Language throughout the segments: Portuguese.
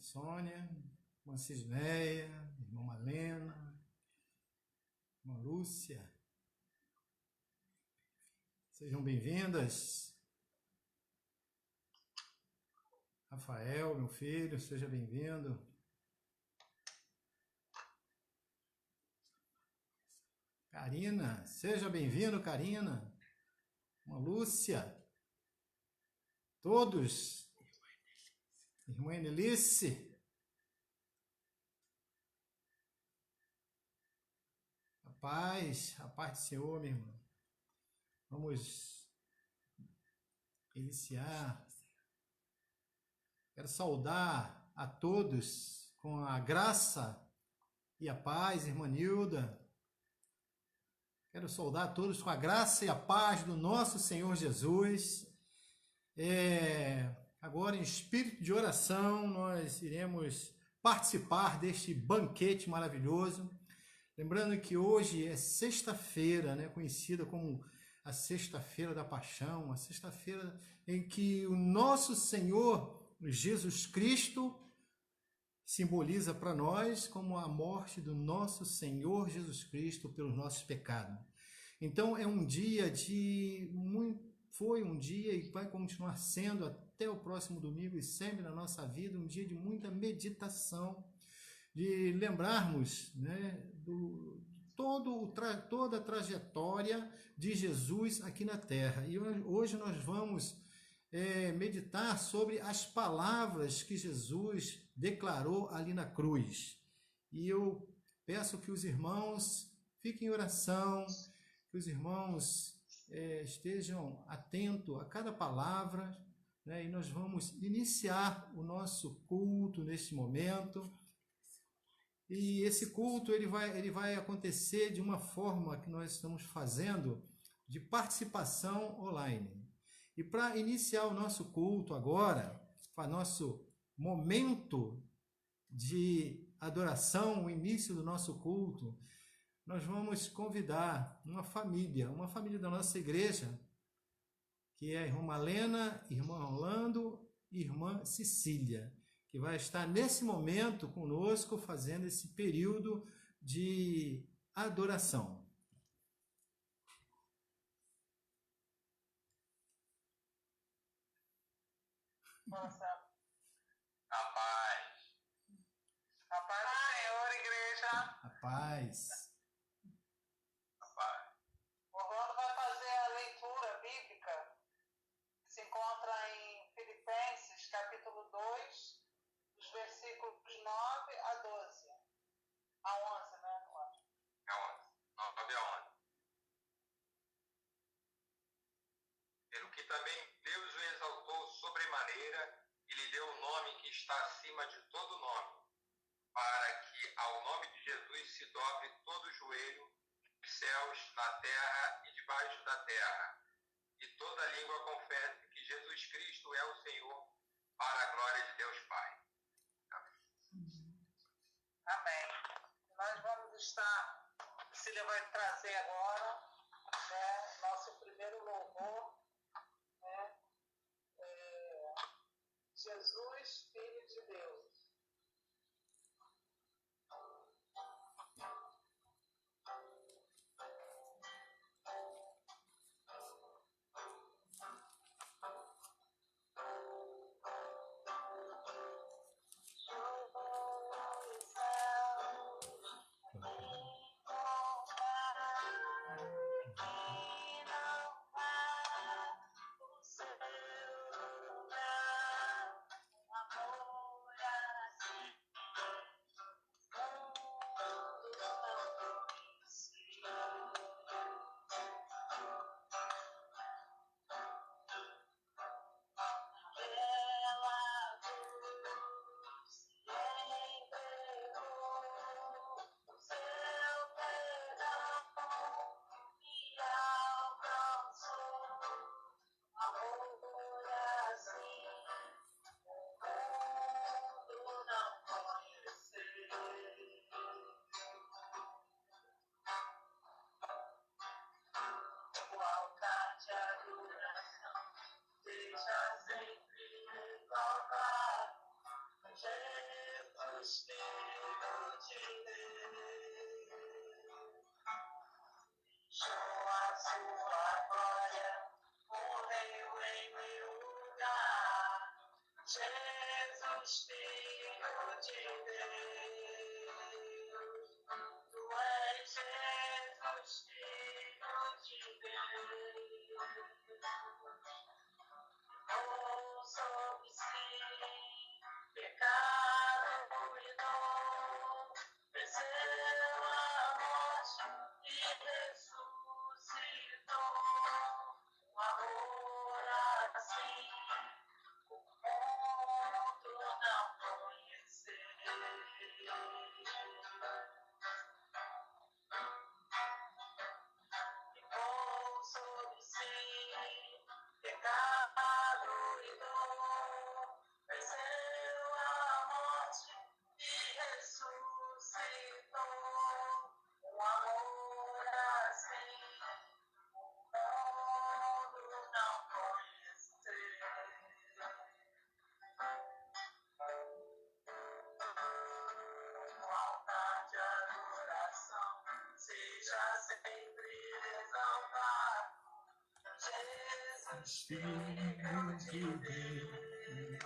Sônia, irmã Cisneia, irmã Malena, irmã Lúcia. Sejam bem-vindas. Rafael, meu filho, seja bem-vindo. Karina, seja bem-vindo, Karina. Irmã Lúcia. Todos. Irmã Enelice. A paz do Senhor, meu irmão. Vamos iniciar. Quero saudar a todos com a graça e a paz, irmã Nilda. Quero saudar a todos com a graça e a paz do nosso Senhor Jesus. Agora, em espírito de oração, nós iremos participar deste banquete maravilhoso. Lembrando que hoje é sexta-feira, né, conhecida como a Sexta-feira da Paixão, a sexta-feira em que o nosso Senhor Jesus Cristo simboliza para nós como a morte do nosso Senhor Jesus Cristo pelos nossos pecados. Então é um dia foi um dia e vai continuar sendo até o próximo domingo e sempre na nossa vida um dia de muita meditação, de lembrarmos, né, toda a trajetória de Jesus aqui na Terra. E hoje nós vamos meditar sobre as palavras que Jesus declarou ali na cruz. E eu peço que os irmãos fiquem em oração, que os irmãos estejam atentos a cada palavra, né? E nós vamos iniciar o nosso culto neste momento. E esse culto ele vai acontecer de uma forma que nós estamos fazendo de participação online. E para iniciar o nosso culto agora, para nosso momento de adoração, o início do nosso culto, nós vamos convidar uma família da nossa igreja, que é a irmã Malena, irmã Rolando e irmã Cecília, que vai estar nesse momento conosco fazendo esse período de adoração. Nossa. A paz. A paz do Senhor, igreja. A paz. A paz. O Rolando vai fazer a leitura bíblica, que se encontra em Filipenses, capítulo 2, dos versículos 9 a 12. A 11, né? É 11. 9 a 11. Pelo que também Deus o exaltou sobremaneira e lhe deu o nome que está acima de todo nome, para que ao nome de Jesus se dobre todo o joelho, nos céus, na terra e debaixo da terra, e toda língua confesse que Jesus Cristo é o Senhor, para a glória de Deus Pai. Amém. Amém. Nós vamos estar, Cecília vai trazer agora, né, nosso primeiro louvor, né, Jesus, Filho de Deus. deixou a sua glória, morreu em meu lugar. Jesus, Filho de Deus, tu és Jesus, Filho de Deus. Oh, sobre si, pecado e dor, venceu a morte e ressuscitou. Um amor assim, o mundo não conheceu. Levou sobre si pecado e dor, venceu a morte e ressuscitou. Um amor assim, o mundo não conheceu. Um altar de adoração seja sempre exaltado. Jesus, Filho de Deus,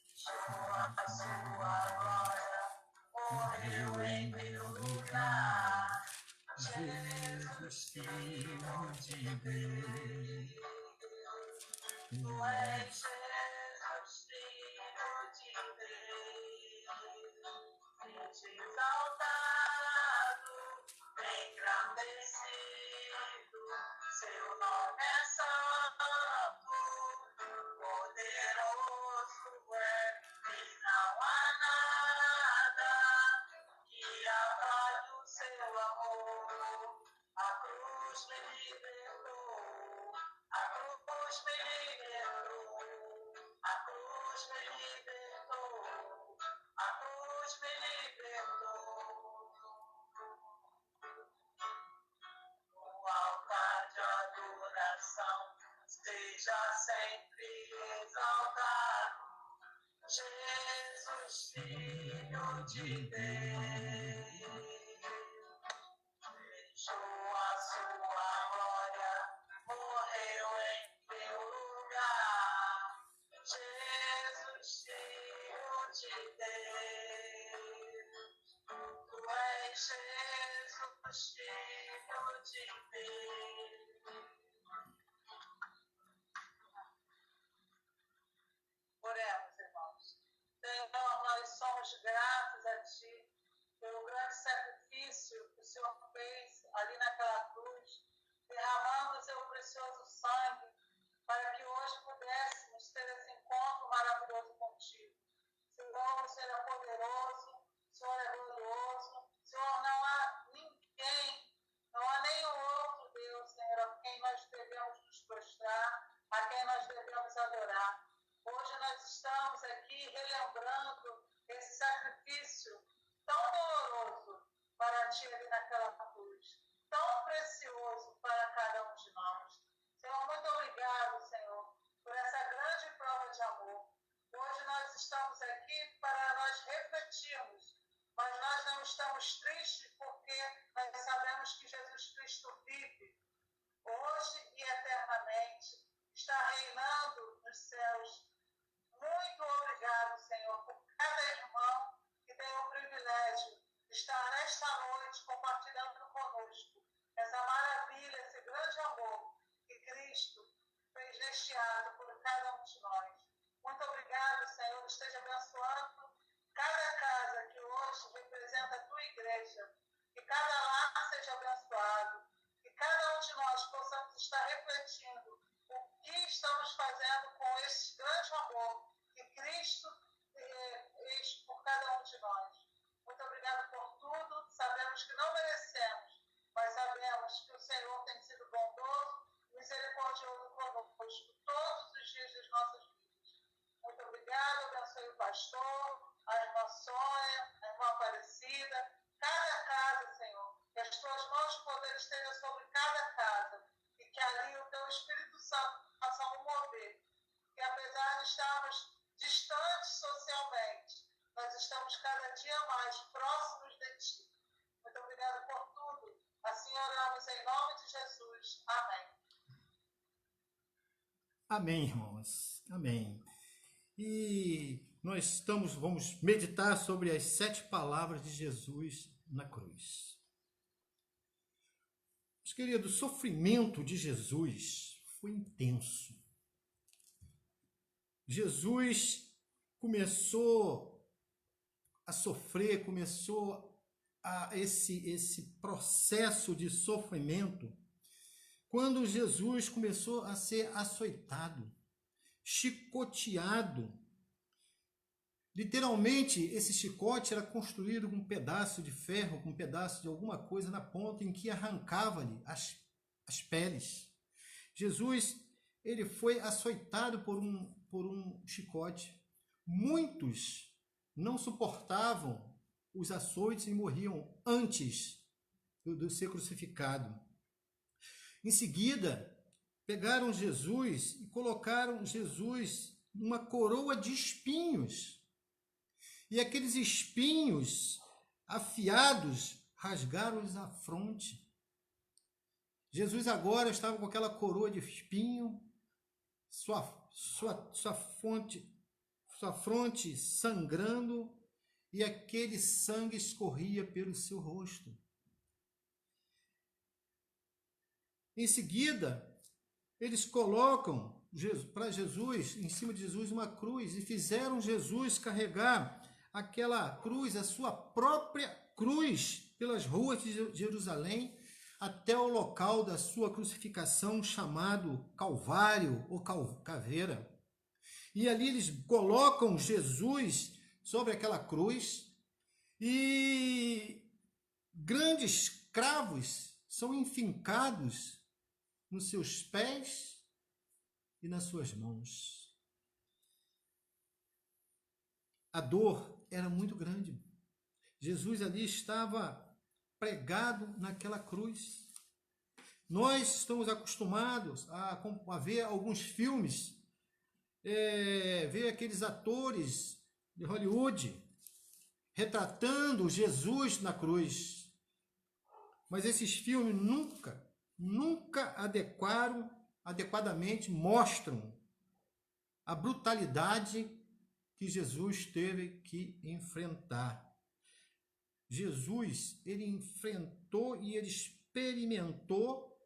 deixou a sua glória, morreu em meu lugar. Jesus, Filho de Deus, tu és Jesus, Filho de Deus, seja exaltado, engrandecido, seu nome é santo, poderoso é, e não há nada que abale o seu amor. A cruz me libertou, a cruz me libertou, a cruz me libertou, a cruz me libertou. O altar de adoração seja sempre exaltado. Jesus, Filho de Deus, deixou a sua glória, morreu em meu lugar. Jesus, Filho de Deus, tu és Jesus, Filho de Deus. Oremos, irmãos. Senhor, nós somos gratos a Ti pelo grande sacrifício que o Senhor fez ali naquela cruz, derramando o Seu precioso sangue, para que hoje pudéssemos ter esse encontro maravilhoso contigo. Senhor, o Senhor é poderoso, o Senhor é glorioso, Senhor, não há ninguém, não há nenhum outro Deus, Senhor, a quem nós devemos nos prostrar, a quem nós devemos adorar. Hoje nós estamos aqui relembrando esse sacrifício tão doloroso para Ti ali naquela cruz, tão precioso para cada um de nós. Senhor, muito obrigado, Senhor, por essa grande prova de amor. Hoje nós estamos aqui para nós refletirmos, mas nós não estamos tristes porque nós sabemos que Jesus Cristo vive hoje e eternamente, está reinando nos céus. Muito obrigado, Senhor, por cada irmão que tem o privilégio de estar nesta noite compartilhando conosco essa maravilha, esse grande amor que Cristo fez neste ato por cada um de nós. Muito obrigado, Senhor, esteja abençoando cada casa que hoje representa a Tua igreja, que cada lar seja abençoado, que cada um de nós possamos estar refletindo o que estamos fazendo com esse grande amor que Cristo fez por cada um de nós. Muito obrigado por tudo. Sabemos que não merecemos, mas sabemos que o Senhor tem sido bondoso e misericordioso conosco todos os dias das nossas vidas. Muito obrigado. Abençoe o pastor, a irmã Sônia, a irmã Aparecida, cada casa, Senhor. Que as Tuas mãos de poder estejam sobre cada casa e que ali o Teu Espírito Santo faça um mover. Que apesar de estarmos distantes socialmente, nós estamos cada dia mais próximos de Ti. Muito obrigado por tudo. Assim oramos em nome de Jesus. Amém. Amém, irmãos. Amém. E nós vamos meditar sobre as 7 palavras de Jesus na cruz. Meus queridos, o sofrimento de Jesus foi intenso. Jesus começou a sofrer, começou a esse processo de sofrimento quando Jesus começou a ser açoitado, chicoteado. Literalmente, esse chicote era construído com um pedaço de ferro, com um pedaço de alguma coisa na ponta em que arrancava-lhe as peles. Jesus, ele foi açoitado por um chicote. Muitos não suportavam os açoites e morriam antes de ser crucificado. Em seguida, pegaram Jesus e colocaram Jesus numa coroa de espinhos. E aqueles espinhos afiados rasgaram-lhes a fronte. Jesus agora estava com aquela coroa de espinho, sua fronte sangrando, e aquele sangue escorria pelo seu rosto. Em seguida, eles colocam para Jesus, em cima de Jesus, uma cruz, e fizeram Jesus carregar aquela cruz, a sua própria cruz, pelas ruas de Jerusalém, até o local da sua crucificação, chamado Calvário ou Caveira. E ali eles colocam Jesus sobre aquela cruz, e grandes cravos são enfincados nos seus pés e nas suas mãos. A dor era muito grande. Jesus ali estava pregado naquela cruz. Nós estamos acostumados a ver alguns filmes, ver aqueles atores de Hollywood retratando Jesus na cruz. Mas esses filmes nunca adequadamente mostram a brutalidade que Jesus teve que enfrentar. Jesus, ele enfrentou e ele experimentou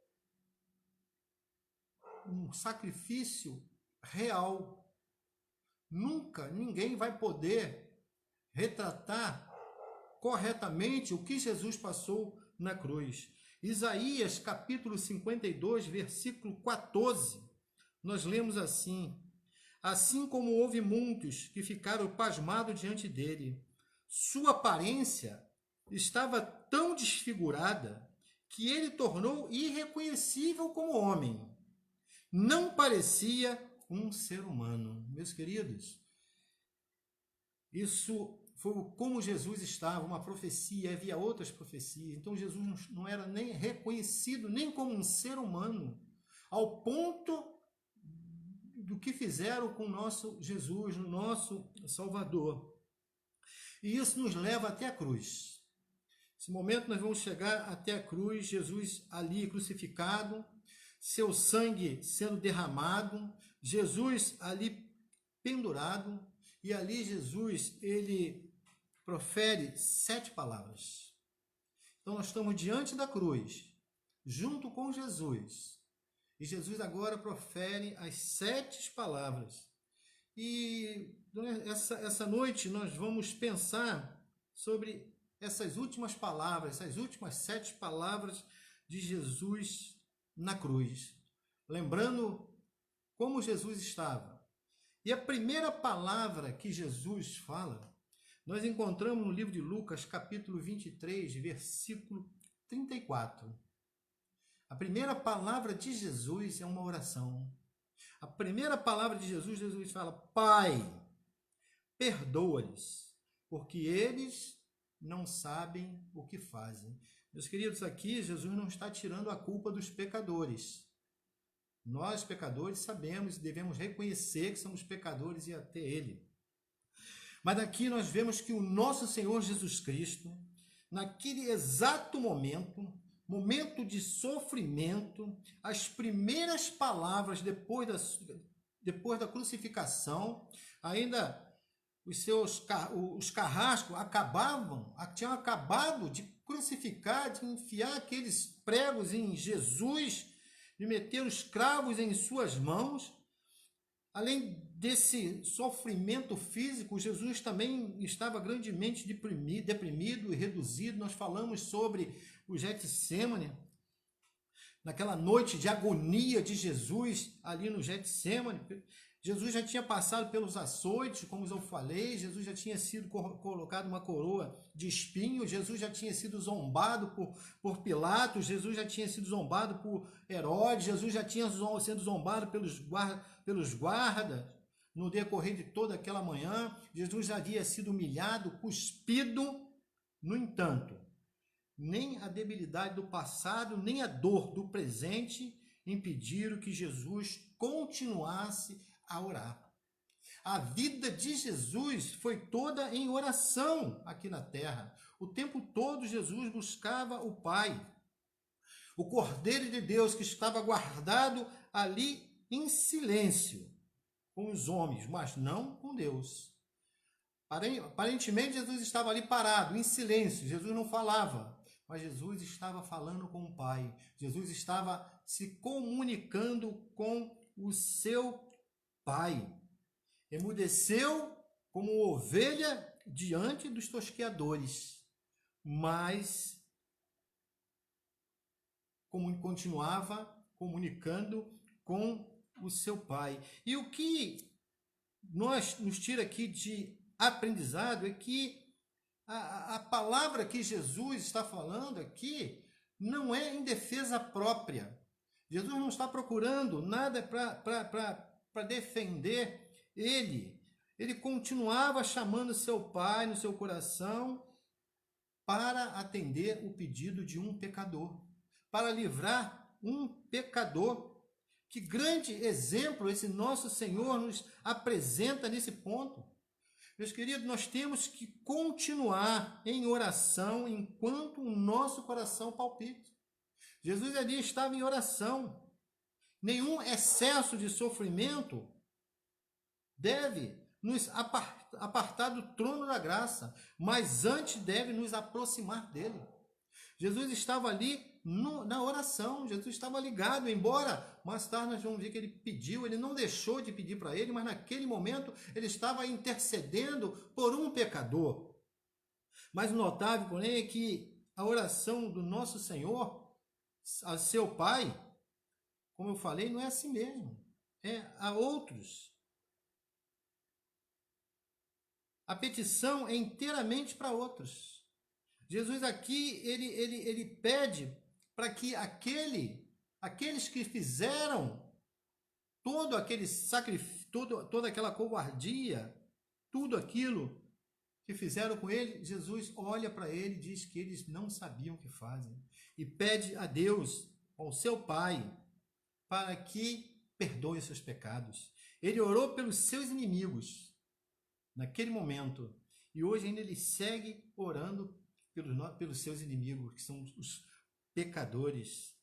um sacrifício real. Nunca ninguém vai poder retratar corretamente o que Jesus passou na cruz. Isaías, capítulo 52, versículo 14, nós lemos assim: assim como houve muitos que ficaram pasmados diante dele, sua aparência estava tão desfigurada que ele tornou irreconhecível como homem. Não parecia um ser humano. Meus queridos, isso foi como Jesus estava, uma profecia, havia outras profecias. Então Jesus não era nem reconhecido nem como um ser humano, ao ponto do que fizeram com o nosso Jesus, o nosso Salvador. E isso nos leva até a cruz. Nesse momento nós vamos chegar até a cruz, Jesus ali crucificado, seu sangue sendo derramado, Jesus ali pendurado, e ali Jesus, ele profere 7 palavras. Então nós estamos diante da cruz, junto com Jesus, e Jesus agora profere as 7 palavras. E essa noite nós vamos pensar sobre essas últimas palavras, essas últimas 7 palavras de Jesus na cruz. Lembrando como Jesus estava. E a primeira palavra que Jesus fala, nós encontramos no livro de Lucas, capítulo 23, versículo 34. A primeira palavra de Jesus é uma oração. A primeira palavra de Jesus, Jesus fala: Pai, perdoa-lhes, porque eles não sabem o que fazem. Meus queridos, aqui Jesus não está tirando a culpa dos pecadores. Nós, pecadores, sabemos e devemos reconhecer que somos pecadores e até Ele. Mas aqui nós vemos que o nosso Senhor Jesus Cristo, naquele exato momento, momento de sofrimento, as primeiras palavras depois da crucificação, ainda os carrascos tinham acabado de crucificar, de enfiar aqueles pregos em Jesus, de meter os cravos em suas mãos. Além desse sofrimento físico, Jesus também estava grandemente deprimido e reduzido. Nós falamos sobre o Getsêmani, naquela noite de agonia de Jesus ali no Getsêmani. Jesus já tinha passado pelos açoites, como eu falei, Jesus já tinha sido colocado uma coroa de espinhos, Jesus já tinha sido zombado por Pilatos, Jesus já tinha sido zombado por Herodes, Jesus já tinha sido zombado pelos guardas no decorrer de toda aquela manhã, Jesus já havia sido humilhado, cuspido. No entanto, nem a debilidade do passado, nem a dor do presente impediram que Jesus continuasse a orar. A vida de Jesus foi toda em oração aqui na terra. O tempo todo Jesus buscava o Pai. O Cordeiro de Deus que estava guardado ali em silêncio com os homens, mas não com Deus. Aparentemente Jesus estava ali parado, em silêncio. Jesus não falava, mas Jesus estava falando com o Pai. Jesus estava se comunicando com o seu Pai. Emudeceu como ovelha diante dos tosqueadores, mas continuava comunicando com o seu Pai. E o que nos tira aqui de aprendizado é que a palavra que Jesus está falando aqui não é em defesa própria. Jesus não está procurando nada para defender ele. Ele continuava chamando seu Pai no seu coração para atender o pedido de um pecador, para livrar um pecador. Que grande exemplo esse nosso Senhor nos apresenta nesse ponto. Meus queridos, nós temos que continuar em oração enquanto o nosso coração palpita. Jesus ali estava em oração. Nenhum excesso de sofrimento deve nos apartar do trono da graça, mas antes deve nos aproximar dele. Jesus estava ali na oração, Jesus estava ligado, embora mais tarde nós vamos ver que ele pediu, ele não deixou de pedir para ele, mas naquele momento ele estava intercedendo por um pecador. Mas o notável, porém, é que a oração do nosso Senhor a seu Pai, como eu falei, não é assim mesmo, é a outros. A petição é inteiramente para outros. Jesus aqui, ele pede para que aqueles que fizeram todo aquele sacrifício, toda aquela covardia, tudo aquilo que fizeram com ele, Jesus olha para ele e diz que eles não sabiam o que fazem. E pede a Deus, ao seu Pai, para que perdoe os seus pecados. Ele orou pelos seus inimigos naquele momento. E hoje ainda ele segue orando pelos seus inimigos, que são os pecadores.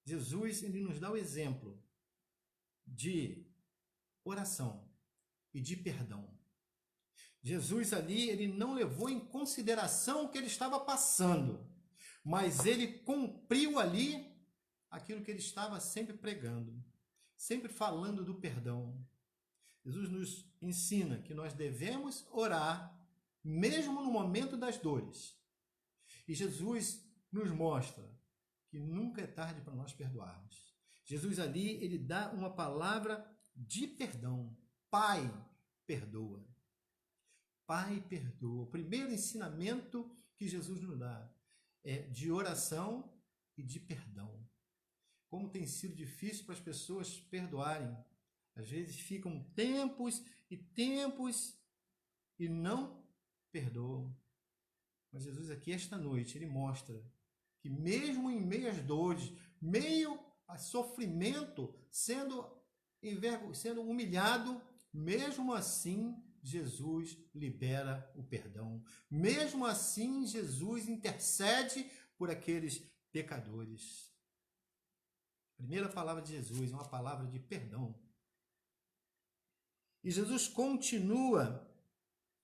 Jesus, ele nos dá o exemplo de oração e de perdão. Jesus ali, ele não levou em consideração o que ele estava passando, mas ele cumpriu ali aquilo que ele estava sempre pregando, sempre falando do perdão. Jesus nos ensina que nós devemos orar mesmo no momento das dores. E Jesus nos mostra que nunca é tarde para nós perdoarmos. Jesus ali, ele dá uma palavra de perdão. Pai, perdoa. Pai, perdoa. O primeiro ensinamento que Jesus nos dá é de oração e de perdão. Como tem sido difícil para as pessoas perdoarem. Às vezes ficam tempos e não perdoam. Mas Jesus aqui, esta noite, ele mostra que mesmo em meio às dores, meio a sofrimento, sendo humilhado, mesmo assim, Jesus libera o perdão. Mesmo assim, Jesus intercede por aqueles pecadores. A primeira palavra de Jesus é uma palavra de perdão. E Jesus continua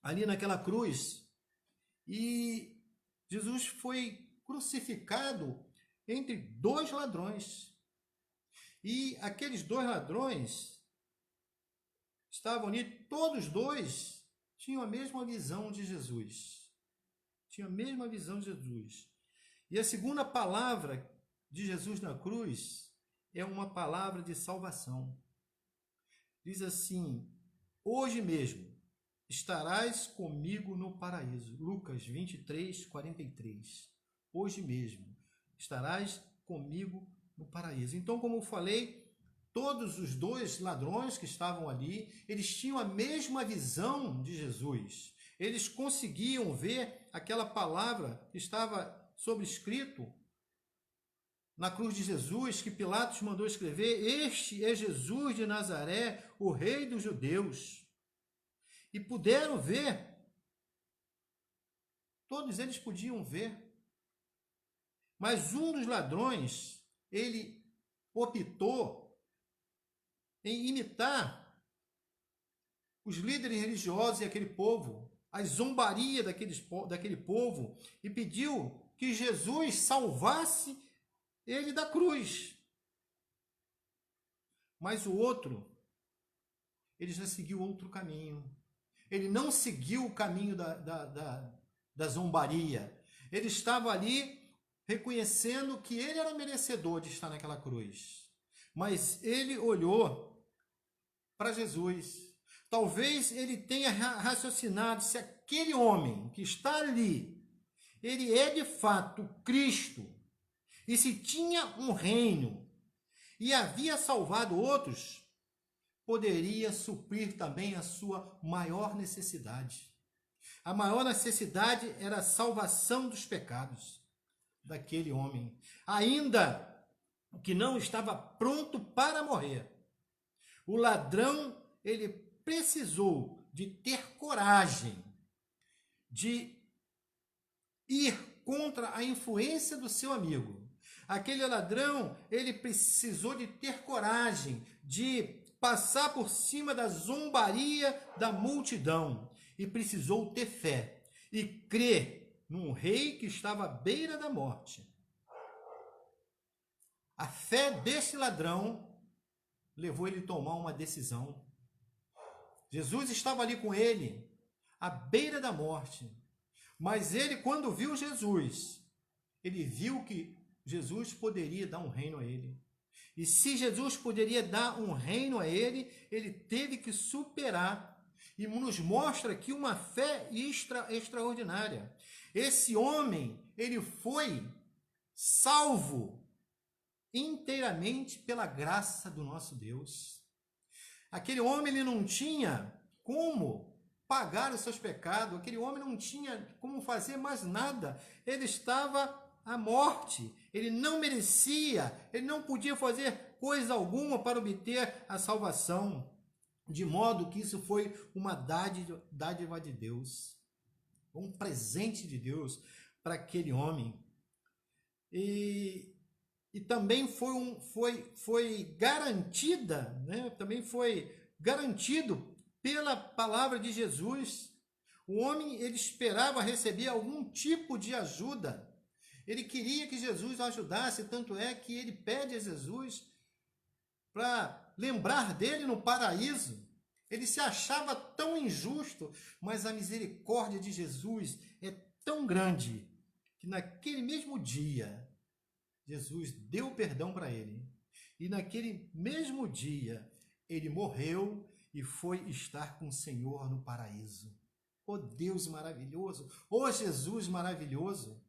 ali naquela cruz. E Jesus foi crucificado entre dois ladrões. E aqueles dois ladrões estavam ali, todos dois tinham a mesma visão de Jesus. Tinham a mesma visão de Jesus. E a segunda palavra de Jesus na cruz é uma palavra de salvação. Diz assim: hoje mesmo estarás comigo no paraíso. Lucas 23, 43. Hoje mesmo estarás comigo no paraíso. Então, como eu falei, todos os dois ladrões que estavam ali, eles tinham a mesma visão de Jesus. Eles conseguiam ver aquela palavra que estava sobrescrito na cruz de Jesus, que Pilatos mandou escrever: este é Jesus de Nazaré, o rei dos judeus. E puderam ver, todos eles podiam ver. Mas um dos ladrões, ele optou em imitar os líderes religiosos e aquele povo, a zombaria daquele povo, e pediu que Jesus salvasse ele da cruz. Mas o outro, ele já seguiu outro caminho. Ele não seguiu o caminho da zombaria. Ele estava ali reconhecendo que ele era merecedor de estar naquela cruz. Mas ele olhou para Jesus. Talvez ele tenha raciocinado se aquele homem que está ali, ele é de fato Cristo, e se tinha um reino e havia salvado outros, poderia suprir também a sua maior necessidade. A maior necessidade era a salvação dos pecados daquele homem, ainda que não estava pronto para morrer. O ladrão, ele precisou de ter coragem de ir contra a influência do seu amigo. Aquele ladrão, ele precisou de ter coragem de passar por cima da zombaria da multidão, e precisou ter fé e crer num rei que estava à beira da morte. A fé desse ladrão levou ele a tomar uma decisão. Jesus estava ali com ele, à beira da morte. Mas ele, quando viu Jesus, ele viu que Jesus poderia dar um reino a ele. E se Jesus poderia dar um reino a ele, ele teve que superar. E nos mostra aqui uma fé extraordinária. Esse homem, ele foi salvo inteiramente pela graça do nosso Deus. Aquele homem, ele não tinha como pagar os seus pecados, aquele homem não tinha como fazer mais nada, ele estava à morte, ele não merecia, ele não podia fazer coisa alguma para obter a salvação, de modo que isso foi uma dádiva de Deus, um presente de Deus para aquele homem. E também foi garantida, né? Também foi garantido pela palavra de Jesus. O homem, ele esperava receber algum tipo de ajuda. Ele queria que Jesus o ajudasse, tanto é que ele pede a Jesus para lembrar dele no paraíso. Ele se achava tão injusto, mas a misericórdia de Jesus é tão grande que naquele mesmo dia Jesus deu perdão para ele. E naquele mesmo dia ele morreu e foi estar com o Senhor no paraíso. Oh Deus maravilhoso! Oh Jesus maravilhoso!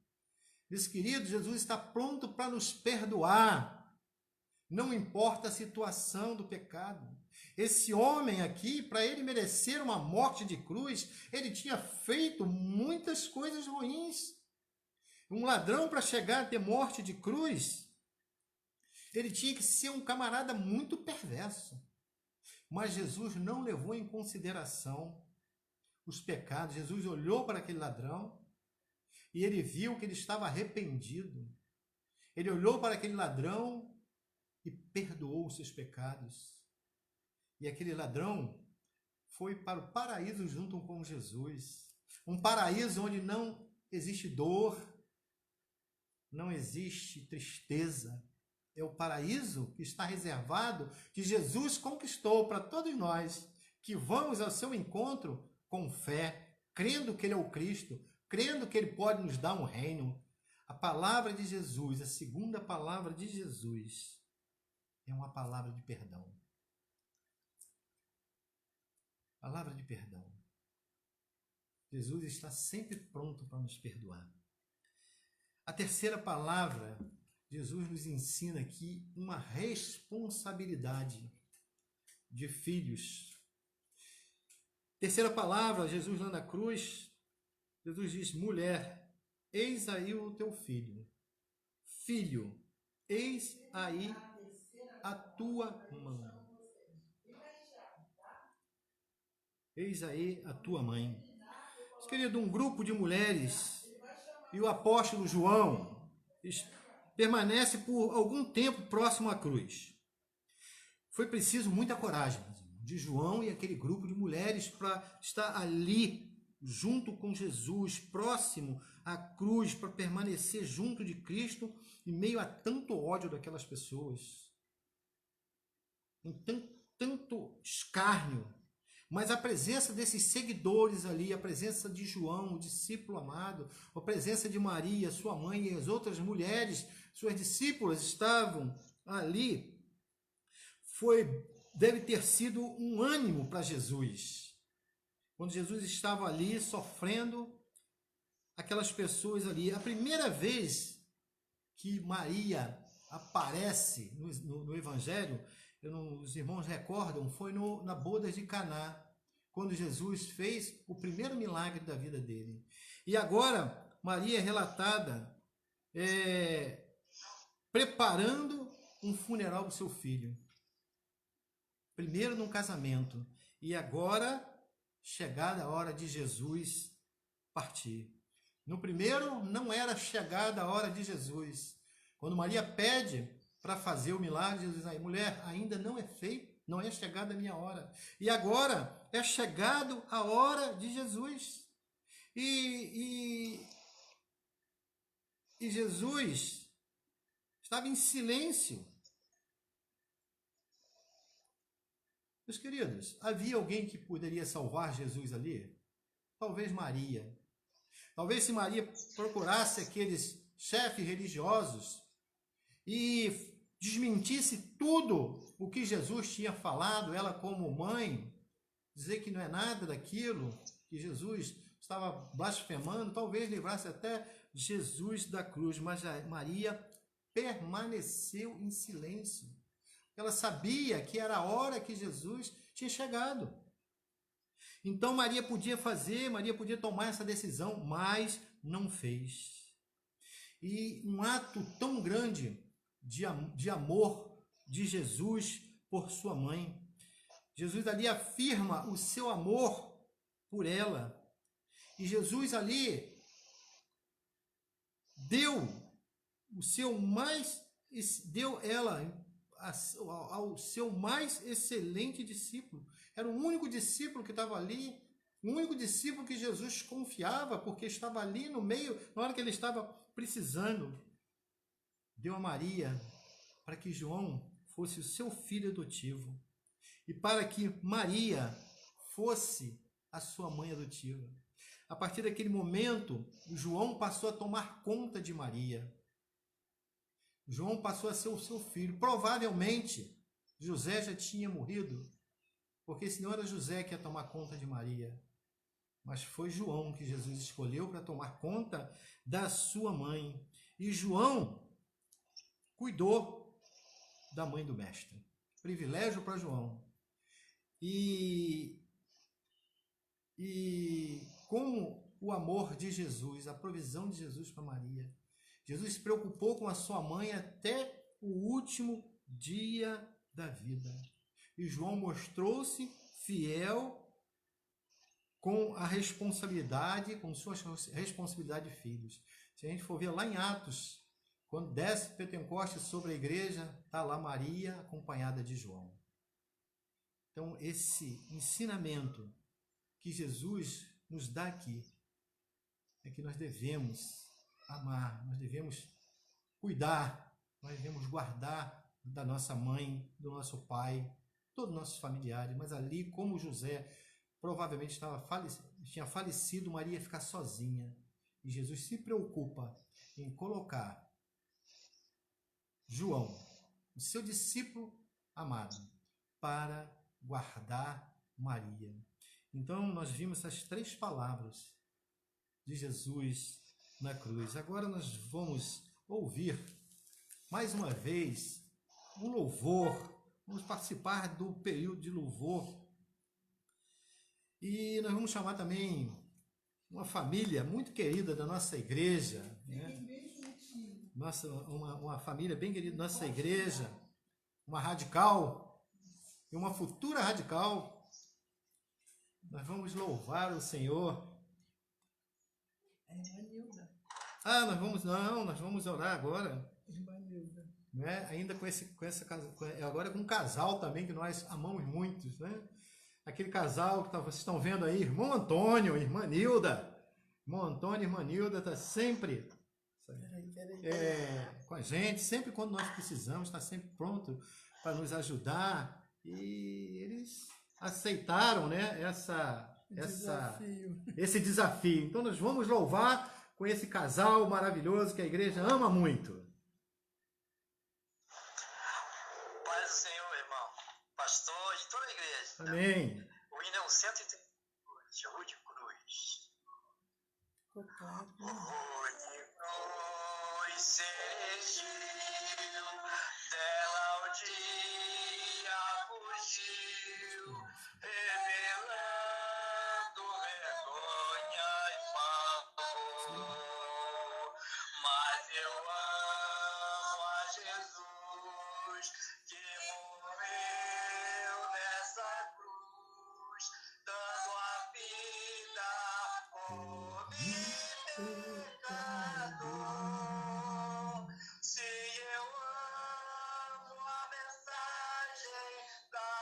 Meus queridos, Jesus está pronto para nos perdoar. Não importa a situação do pecado. Esse homem aqui, para ele merecer uma morte de cruz, ele tinha feito muitas coisas ruins. Um ladrão, para chegar a ter morte de cruz, ele tinha que ser um camarada muito perverso. Mas Jesus não levou em consideração os pecados. Jesus olhou para aquele ladrão e ele viu que ele estava arrependido. Ele olhou para aquele ladrão e perdoou os seus pecados. E aquele ladrão foi para o paraíso junto com Jesus. Um paraíso onde não existe dor, não existe tristeza. É o paraíso que está reservado, que Jesus conquistou para todos nós, que vamos ao seu encontro com fé, crendo que Ele é o Cristo, crendo que Ele pode nos dar um reino. A palavra de Jesus, a segunda palavra de Jesus, é uma palavra de perdão. Palavra de perdão. Jesus está sempre pronto para nos perdoar. A terceira palavra, Jesus nos ensina aqui uma responsabilidade de filhos. Terceira palavra, Jesus lá na cruz, Jesus diz: mulher, eis aí o teu filho. Filho, eis aí a tua mãe. Eis aí a tua mãe. Querido, um grupo de mulheres e o apóstolo João permanece por algum tempo próximo à cruz. Foi preciso muita coragem de João e aquele grupo de mulheres para estar ali junto com Jesus, próximo à cruz, para permanecer junto de Cristo em meio a tanto ódio daquelas pessoas, em tanto escárnio. Mas a presença desses seguidores ali, a presença de João, o discípulo amado, a presença de Maria, sua mãe e as outras mulheres, suas discípulas estavam ali, deve ter sido um ânimo para Jesus. Quando Jesus estava ali sofrendo, aquelas pessoas ali, a primeira vez que Maria aparece no Evangelho, os irmãos recordam, foi na boda de Caná, quando Jesus fez o primeiro milagre da vida dele. E agora, Maria é relatada preparando um funeral para o seu filho. Primeiro num casamento, e agora chegada a hora de Jesus partir. No primeiro, não era chegada a hora de Jesus. Quando Maria pede para fazer o milagre, Jesus diz: aí, mulher, ainda não é feito, não é chegada a minha hora. E agora é chegado a hora de Jesus. E Jesus estava em silêncio. Meus queridos, havia alguém que poderia salvar Jesus ali? Talvez Maria. Talvez se Maria procurasse aqueles chefes religiosos e desmentisse tudo o que Jesus tinha falado, ela como mãe, dizer que não é nada daquilo, que Jesus estava blasfemando, talvez livrasse até Jesus da cruz, mas Maria permaneceu em silêncio. Ela sabia que era a hora que Jesus tinha chegado. Então Maria podia tomar essa decisão, mas não fez. E um ato tão grande de amor de Jesus por sua mãe. Jesus ali afirma o seu amor por ela. E Jesus ali deu ela ao seu mais excelente discípulo. Era o único discípulo que estava ali, o único discípulo que Jesus confiava, porque estava ali no meio, na hora que ele estava precisando. Deu a Maria para que João fosse o seu filho adotivo e para que Maria fosse a sua mãe adotiva. A partir daquele momento, João passou a tomar conta de Maria. João passou a ser o seu filho. Provavelmente, José já tinha morrido, porque senão era José que ia tomar conta de Maria. Mas foi João que Jesus escolheu para tomar conta da sua mãe. E João cuidou da mãe do mestre. Privilégio para João. E como o amor de Jesus, a provisão de Jesus para Maria, Jesus se preocupou com a sua mãe até o último dia da vida. E João mostrou-se fiel com a responsabilidade, com sua responsabilidade de filhos. Se a gente for ver lá em Atos, Quando desce Pentecostes sobre a igreja, está lá Maria acompanhada de João. Então, esse ensinamento que Jesus nos dá aqui é que nós devemos amar, nós devemos cuidar, nós devemos guardar da nossa mãe, do nosso pai, todos os nossos familiares, mas ali, como José provavelmente tinha falecido, Maria ia ficar sozinha. E Jesus se preocupa em colocar João, o seu discípulo amado, para guardar Maria. Então, nós vimos essas 3 palavras de Jesus na cruz. Agora nós vamos ouvir mais uma vez um louvor. Vamos participar do período de louvor. E nós vamos chamar também uma família muito querida da nossa igreja, né? Uma família bem querida da nossa igreja, uma radical e uma futura radical. Nós vamos louvar o Senhor. Nós vamos orar agora. Né? Ainda agora com um casal também que nós amamos muito, né? Aquele casal que vocês estão vendo aí, irmão Antônio, irmã Nilda. Irmão Antônio e irmã Nilda está sempre com a gente, sempre quando nós precisamos, está sempre pronto para nos ajudar. E eles aceitaram, né, esse desafio. Então nós vamos louvar com esse casal maravilhoso que a igreja ama muito. Paz do Senhor, irmão. Pastor de toda a igreja. Amém. O hino é o 132, de Rude Cruz. Rude Cruz surgiu, dela o dia fugiu, revelando vergonha e pavor. Mas eu amo a Jesus, que morreu nessa cruz, dando a vida por mim, pecador. Se eu amo a mensagem da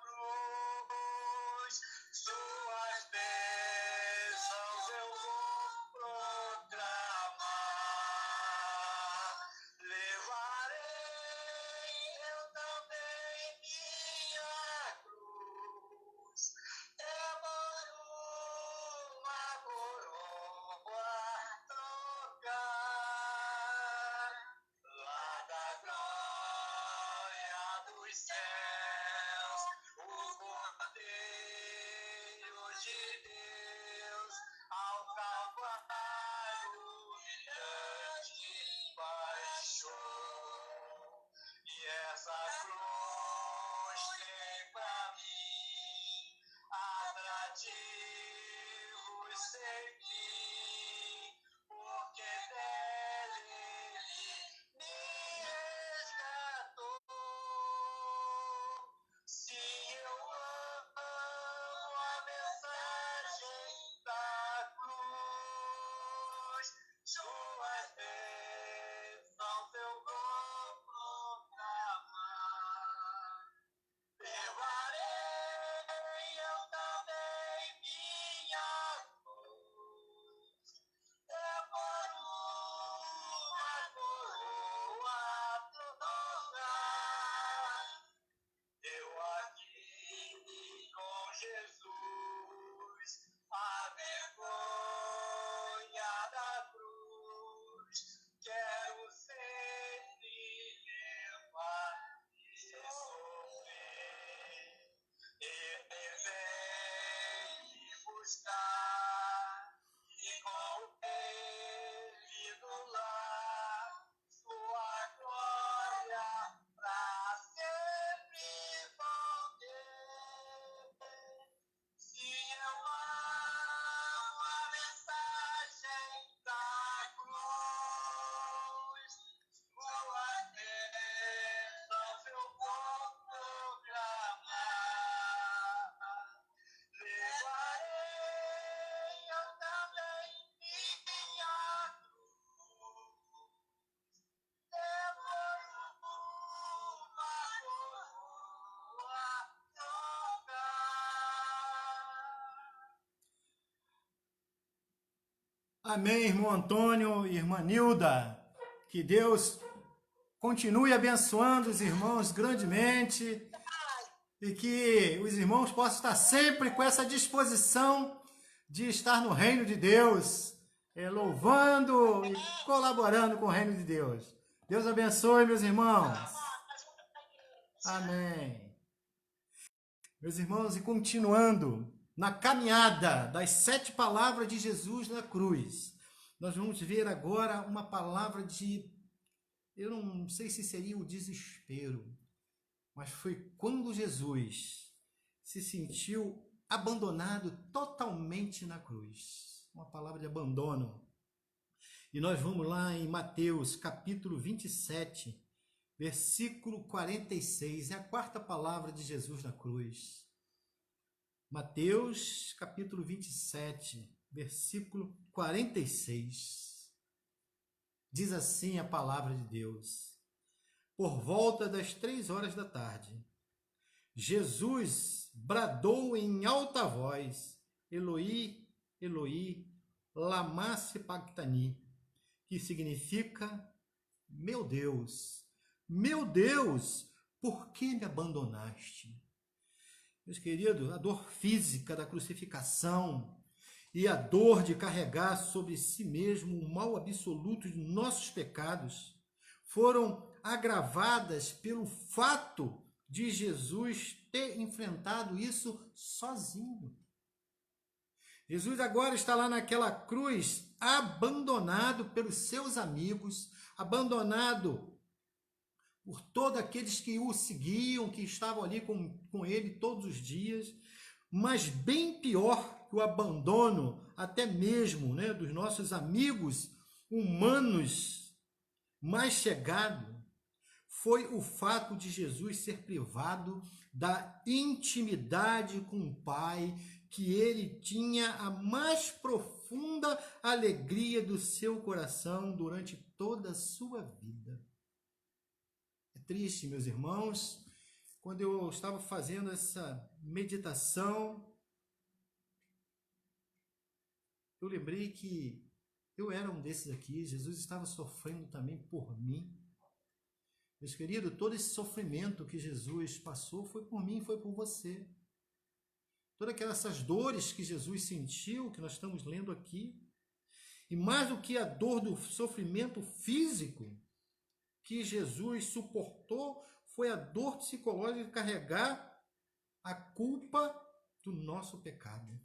cruz, Amém, irmão Antônio e irmã Nilda. Que Deus continue abençoando os irmãos grandemente e que os irmãos possam estar sempre com essa disposição de estar no reino de Deus, louvando e colaborando com o reino de Deus. Deus abençoe, meus irmãos. Amém. Meus irmãos, e continuando na caminhada das 7 palavras de Jesus na cruz, nós vamos ver agora uma palavra de, eu não sei se seria o desespero, mas foi quando Jesus se sentiu abandonado totalmente na cruz. Uma palavra de abandono. E nós vamos lá em Mateus, capítulo 27, versículo 46. É a 4ª palavra de Jesus na cruz. Mateus, capítulo 27, versículo 46. Diz assim a palavra de Deus. Por volta das 3 horas da tarde, Jesus bradou em alta voz, Eloi, Eloi, lama sabachthani, que significa, meu Deus, por que me abandonaste? Meus queridos, a dor física da crucificação e a dor de carregar sobre si mesmo o mal absoluto de nossos pecados foram agravadas pelo fato de Jesus ter enfrentado isso sozinho. Jesus agora está lá naquela cruz, abandonado pelos seus amigos, abandonado por todos aqueles que o seguiam, que estavam ali com ele todos os dias, mas bem pior que o abandono, até mesmo, né, dos nossos amigos humanos mais chegados, foi o fato de Jesus ser privado da intimidade com o Pai, que ele tinha a mais profunda alegria do seu coração durante toda a sua vida. É triste, meus irmãos, quando eu estava fazendo essa meditação, eu lembrei que eu era um desses aqui, Jesus estava sofrendo também por mim. Meus queridos, todo esse sofrimento que Jesus passou foi por mim, foi por você. Todas essas dores que Jesus sentiu, que nós estamos lendo aqui, e mais do que a dor do sofrimento físico que Jesus suportou, foi a dor psicológica de carregar a culpa do nosso pecado.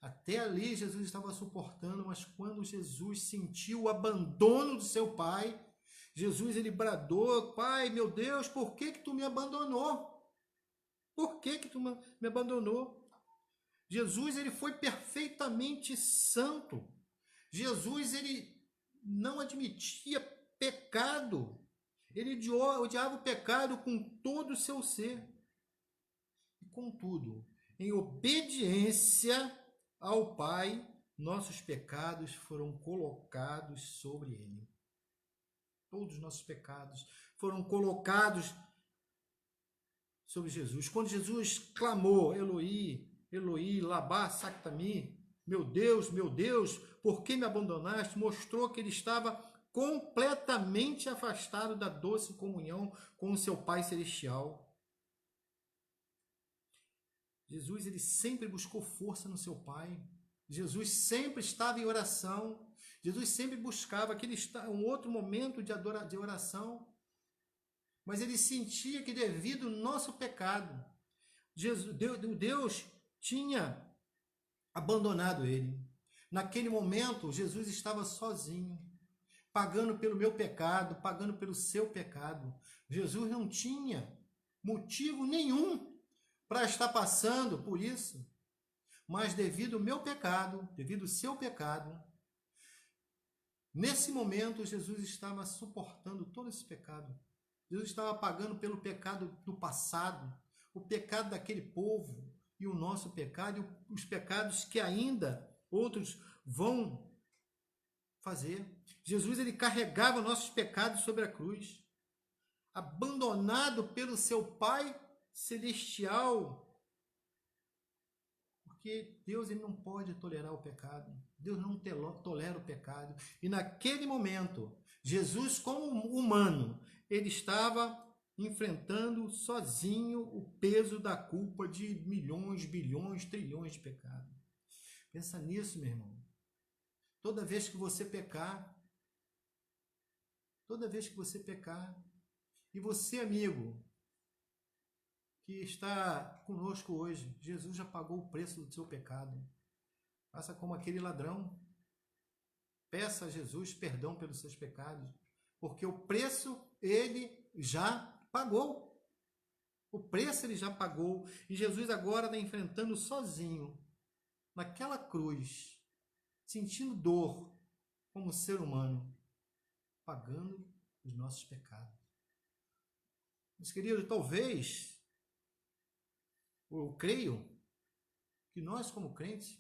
Até ali Jesus estava suportando, mas quando Jesus sentiu o abandono do seu Pai, Jesus ele bradou, Pai, meu Deus, por que tu me abandonou? Por que tu me abandonou? Jesus ele foi perfeitamente santo. Jesus ele não admitia pecado. Ele odiava o pecado com todo o seu ser. E contudo, em obediência ao Pai, nossos pecados foram colocados sobre ele. Todos os nossos pecados foram colocados sobre Jesus. Quando Jesus clamou, Eloi, Eloi, lama sabachthani, meu Deus, por que me abandonaste? Mostrou que ele estava completamente afastado da doce comunhão com o seu Pai Celestial. Jesus ele sempre buscou força no seu Pai. Jesus sempre estava em oração. Jesus sempre buscava um outro momento de oração. Mas ele sentia que devido ao nosso pecado, Deus tinha abandonado ele. Naquele momento, Jesus estava sozinho, pagando pelo meu pecado, pagando pelo seu pecado. Jesus não tinha motivo nenhum para estar passando por isso. Mas devido ao meu pecado, devido ao seu pecado, nesse momento Jesus estava suportando todo esse pecado. Jesus estava pagando pelo pecado do passado, o pecado daquele povo e o nosso pecado e os pecados que ainda outros vão fazer. Jesus ele carregava nossos pecados sobre a cruz, abandonado pelo seu Pai Celestial, porque Porque Deus ele não pode tolerar o pecado. Deus não tolera o pecado. E naquele momento, Jesus, como humano, ele estava enfrentando sozinho o peso da culpa de milhões, bilhões, trilhões de pecados. Pensa nisso, meu irmão. Toda vez que você pecar, e você, amigo, que está conosco hoje, Jesus já pagou o preço do seu pecado. Faça como aquele ladrão. Peça a Jesus perdão pelos seus pecados, porque o preço ele já pagou. O preço ele já pagou. E Jesus agora está enfrentando sozinho, naquela cruz, sentindo dor como ser humano, pagando os nossos pecados. Meus queridos, talvez, eu creio que nós, como crentes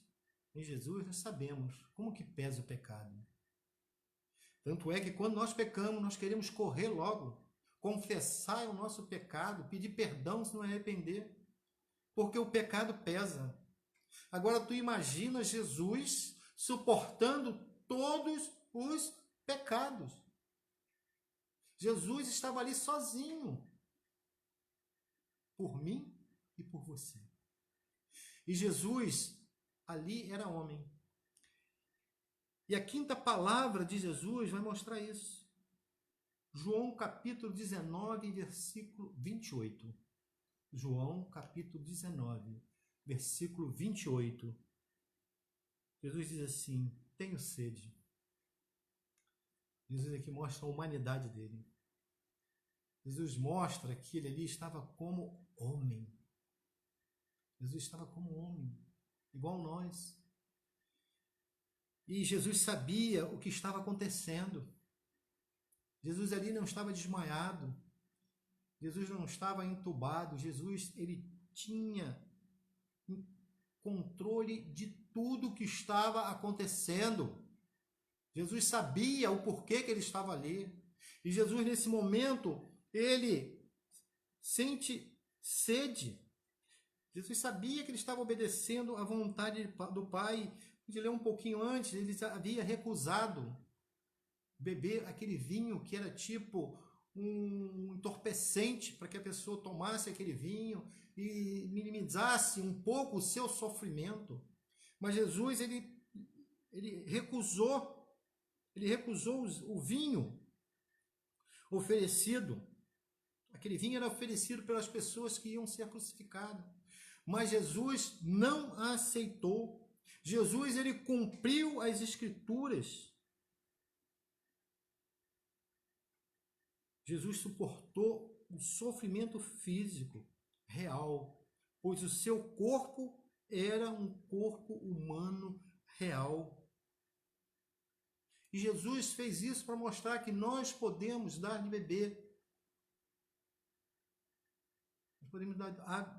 em Jesus, nós sabemos como que pesa o pecado. Tanto é que quando nós pecamos, nós queremos correr logo, confessar o nosso pecado, pedir perdão se não arrepender, porque o pecado pesa. Agora tu imagina Jesus suportando todos os pecados. Jesus estava ali sozinho, por mim e por você. E Jesus ali era homem. E a quinta palavra de Jesus vai mostrar isso. João capítulo 19, versículo 28. João capítulo 19, versículo 28. Jesus diz assim: tenho sede. Jesus aqui mostra a humanidade dele. Jesus mostra que ele ali estava como homem. Jesus estava como homem, igual nós. E Jesus sabia o que estava acontecendo. Jesus ali não estava desmaiado. Jesus não estava entubado. Jesus, ele tinha controle de tudo que estava acontecendo. Jesus sabia o porquê que ele estava ali. E Jesus, nesse momento, ele sente sede. Jesus sabia que ele estava obedecendo à vontade do Pai. De ler um pouquinho antes, ele havia recusado beber aquele vinho que era tipo um entorpecente para que a pessoa tomasse aquele vinho e minimizasse um pouco o seu sofrimento. Mas Jesus, ele recusou o vinho oferecido. Aquele vinho era oferecido pelas pessoas que iam ser crucificadas. Mas Jesus não aceitou. Jesus, ele cumpriu as Escrituras. Jesus suportou o sofrimento físico real, pois o seu corpo era um corpo humano real. E Jesus fez isso para mostrar que nós podemos dar de beber. Nós podemos dar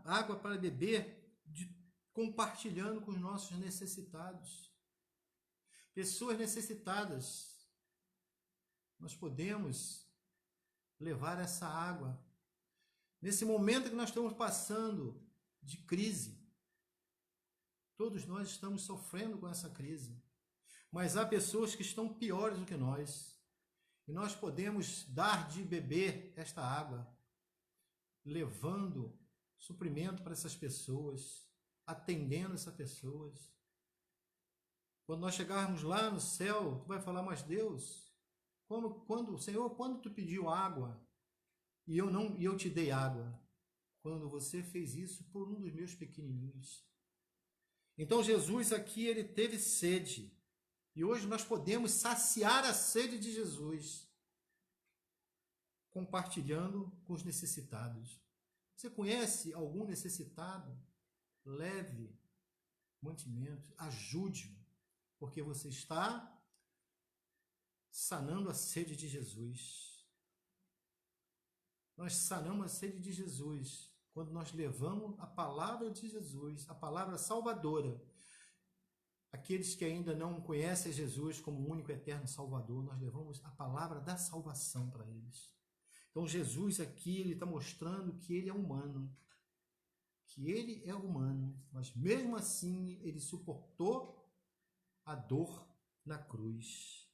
água para beber, compartilhando com os nossos necessitados. Pessoas necessitadas. Nós podemos levar essa água. Nesse momento que nós estamos passando de crise, todos nós estamos sofrendo com essa crise. Mas há pessoas que estão piores do que nós. E nós podemos dar de beber esta água, levando suprimento para essas pessoas, atendendo essas pessoas. Quando nós chegarmos lá no céu, tu vai falar: mas Deus, Senhor, quando tu pediu água e eu te dei água? Quando você fez isso por um dos meus pequenininhos. Então Jesus aqui, ele teve sede. E hoje nós podemos saciar a sede de Jesus, compartilhando com os necessitados. Você conhece algum necessitado? Leve mantimento, ajude-o, porque você está sanando a sede de Jesus. Nós sanamos a sede de Jesus quando nós levamos a palavra de Jesus, a palavra salvadora. Aqueles que ainda não conhecem Jesus como o único eterno Salvador, nós levamos a palavra da salvação para eles. Então Jesus aqui, ele está mostrando que ele é humano, que ele é humano, mas mesmo assim ele suportou a dor na cruz.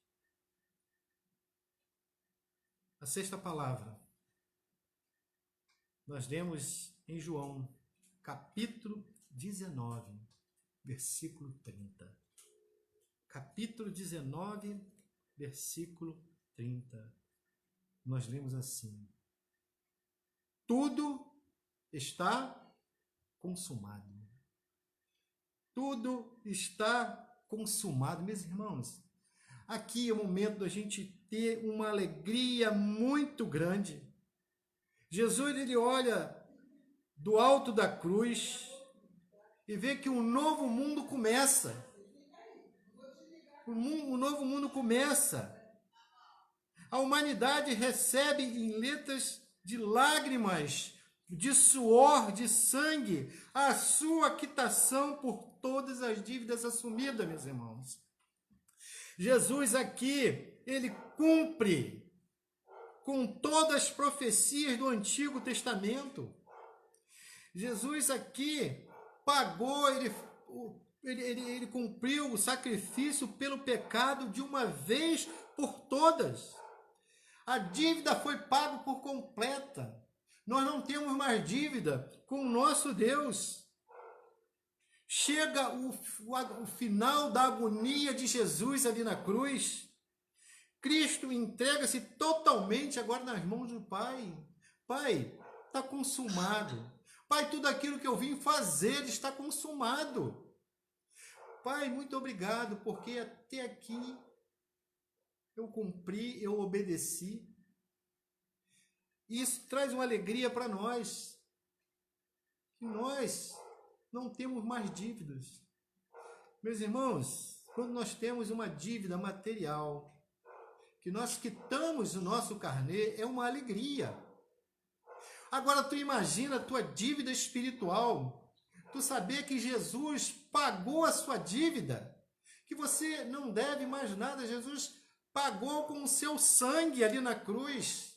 A sexta palavra, nós lemos em João, capítulo 19, versículo 30. Capítulo 19, versículo 30. Nós lemos assim: tudo está consumado. Tudo está consumado. Meus irmãos, aqui é o momento da gente ter uma alegria muito grande. Jesus, ele olha do alto da cruz e vê que um novo mundo começa. Um novo mundo começa. A humanidade recebe em letras de lágrimas, de suor, de sangue, a sua quitação por todas as dívidas assumidas, meus irmãos. Jesus aqui, ele cumpre com todas as profecias do Antigo Testamento. Jesus aqui pagou, ele cumpriu o sacrifício pelo pecado de uma vez por todas. A dívida foi paga por completa. Nós não temos mais dívida com o nosso Deus. Chega o final da agonia de Jesus ali na cruz. Cristo entrega-se totalmente agora nas mãos do Pai. Pai, está consumado. Pai, tudo aquilo que eu vim fazer está consumado. Pai, muito obrigado, porque até aqui eu cumpri, eu obedeci. Isso traz uma alegria para nós. Que nós não temos mais dívidas. Meus irmãos, quando nós temos uma dívida material, que nós quitamos o nosso carnê, é uma alegria. Agora tu imagina a tua dívida espiritual, tu saber que Jesus pagou a sua dívida, que você não deve mais nada, Jesus pagou com o seu sangue ali na cruz,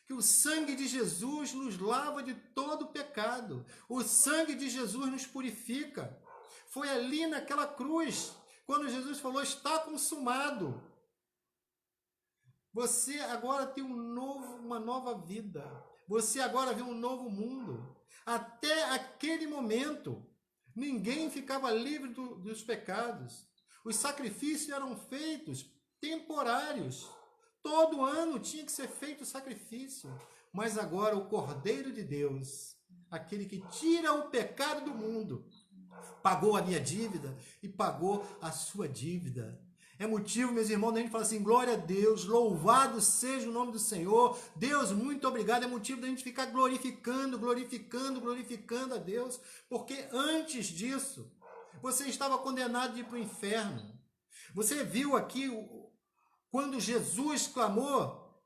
que o sangue de Jesus nos lava de todo pecado, o sangue de Jesus nos purifica. Foi ali naquela cruz, quando Jesus falou, está consumado. Você agora tem uma nova vida. Você agora vê um novo mundo. Até aquele momento, ninguém ficava livre dos pecados. Os sacrifícios eram feitos temporários. Todo ano tinha que ser feito sacrifício. Mas agora o Cordeiro de Deus, aquele que tira o pecado do mundo, pagou a minha dívida e pagou a sua dívida. É motivo, meus irmãos, da gente falar assim, glória a Deus, louvado seja o nome do Senhor. Deus, muito obrigado. É motivo da gente ficar glorificando a Deus, porque antes disso, você estava condenado de ir para o inferno. Você viu aqui, quando Jesus clamou,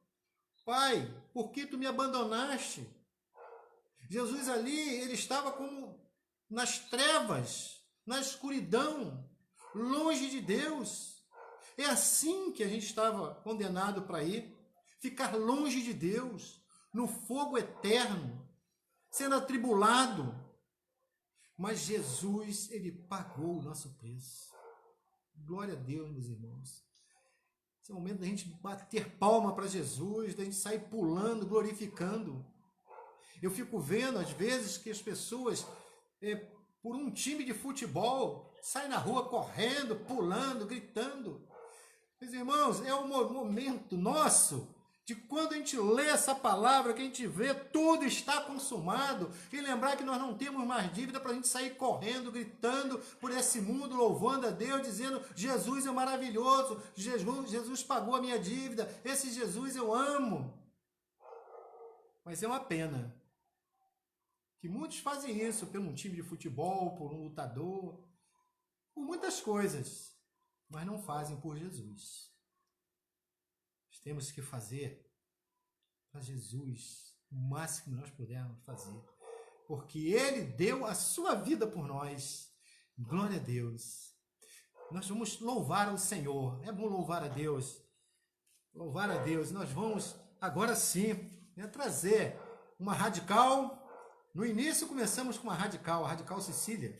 Pai, por que tu me abandonaste? Jesus ali, ele estava como nas trevas, na escuridão, longe de Deus. É assim que a gente estava condenado para ir, ficar longe de Deus, no fogo eterno, sendo atribulado. Mas Jesus, ele pagou o nosso preço. Glória a Deus, meus irmãos. Esse é o momento da gente bater palma para Jesus, da gente sair pulando, glorificando. Eu fico vendo, às vezes, que as pessoas, por um time de futebol, saem na rua correndo, pulando, gritando. Meus irmãos, é um momento nosso de quando a gente lê essa palavra, que a gente vê tudo está consumado, e lembrar que nós não temos mais dívida para a gente sair correndo, gritando por esse mundo, louvando a Deus, dizendo Jesus é maravilhoso, Jesus pagou a minha dívida, esse Jesus eu amo. Mas é uma pena que muitos fazem isso por um time de futebol, por um lutador, por muitas coisas, mas não fazem por Jesus. Nós temos que fazer para Jesus o máximo que nós pudermos fazer, porque Ele deu a sua vida por nós. Glória a Deus. Nós vamos louvar ao Senhor. É bom louvar a Deus. Louvar a Deus. Nós vamos agora sim trazer uma radical, No início começamos com uma radical, a Radical Cecília.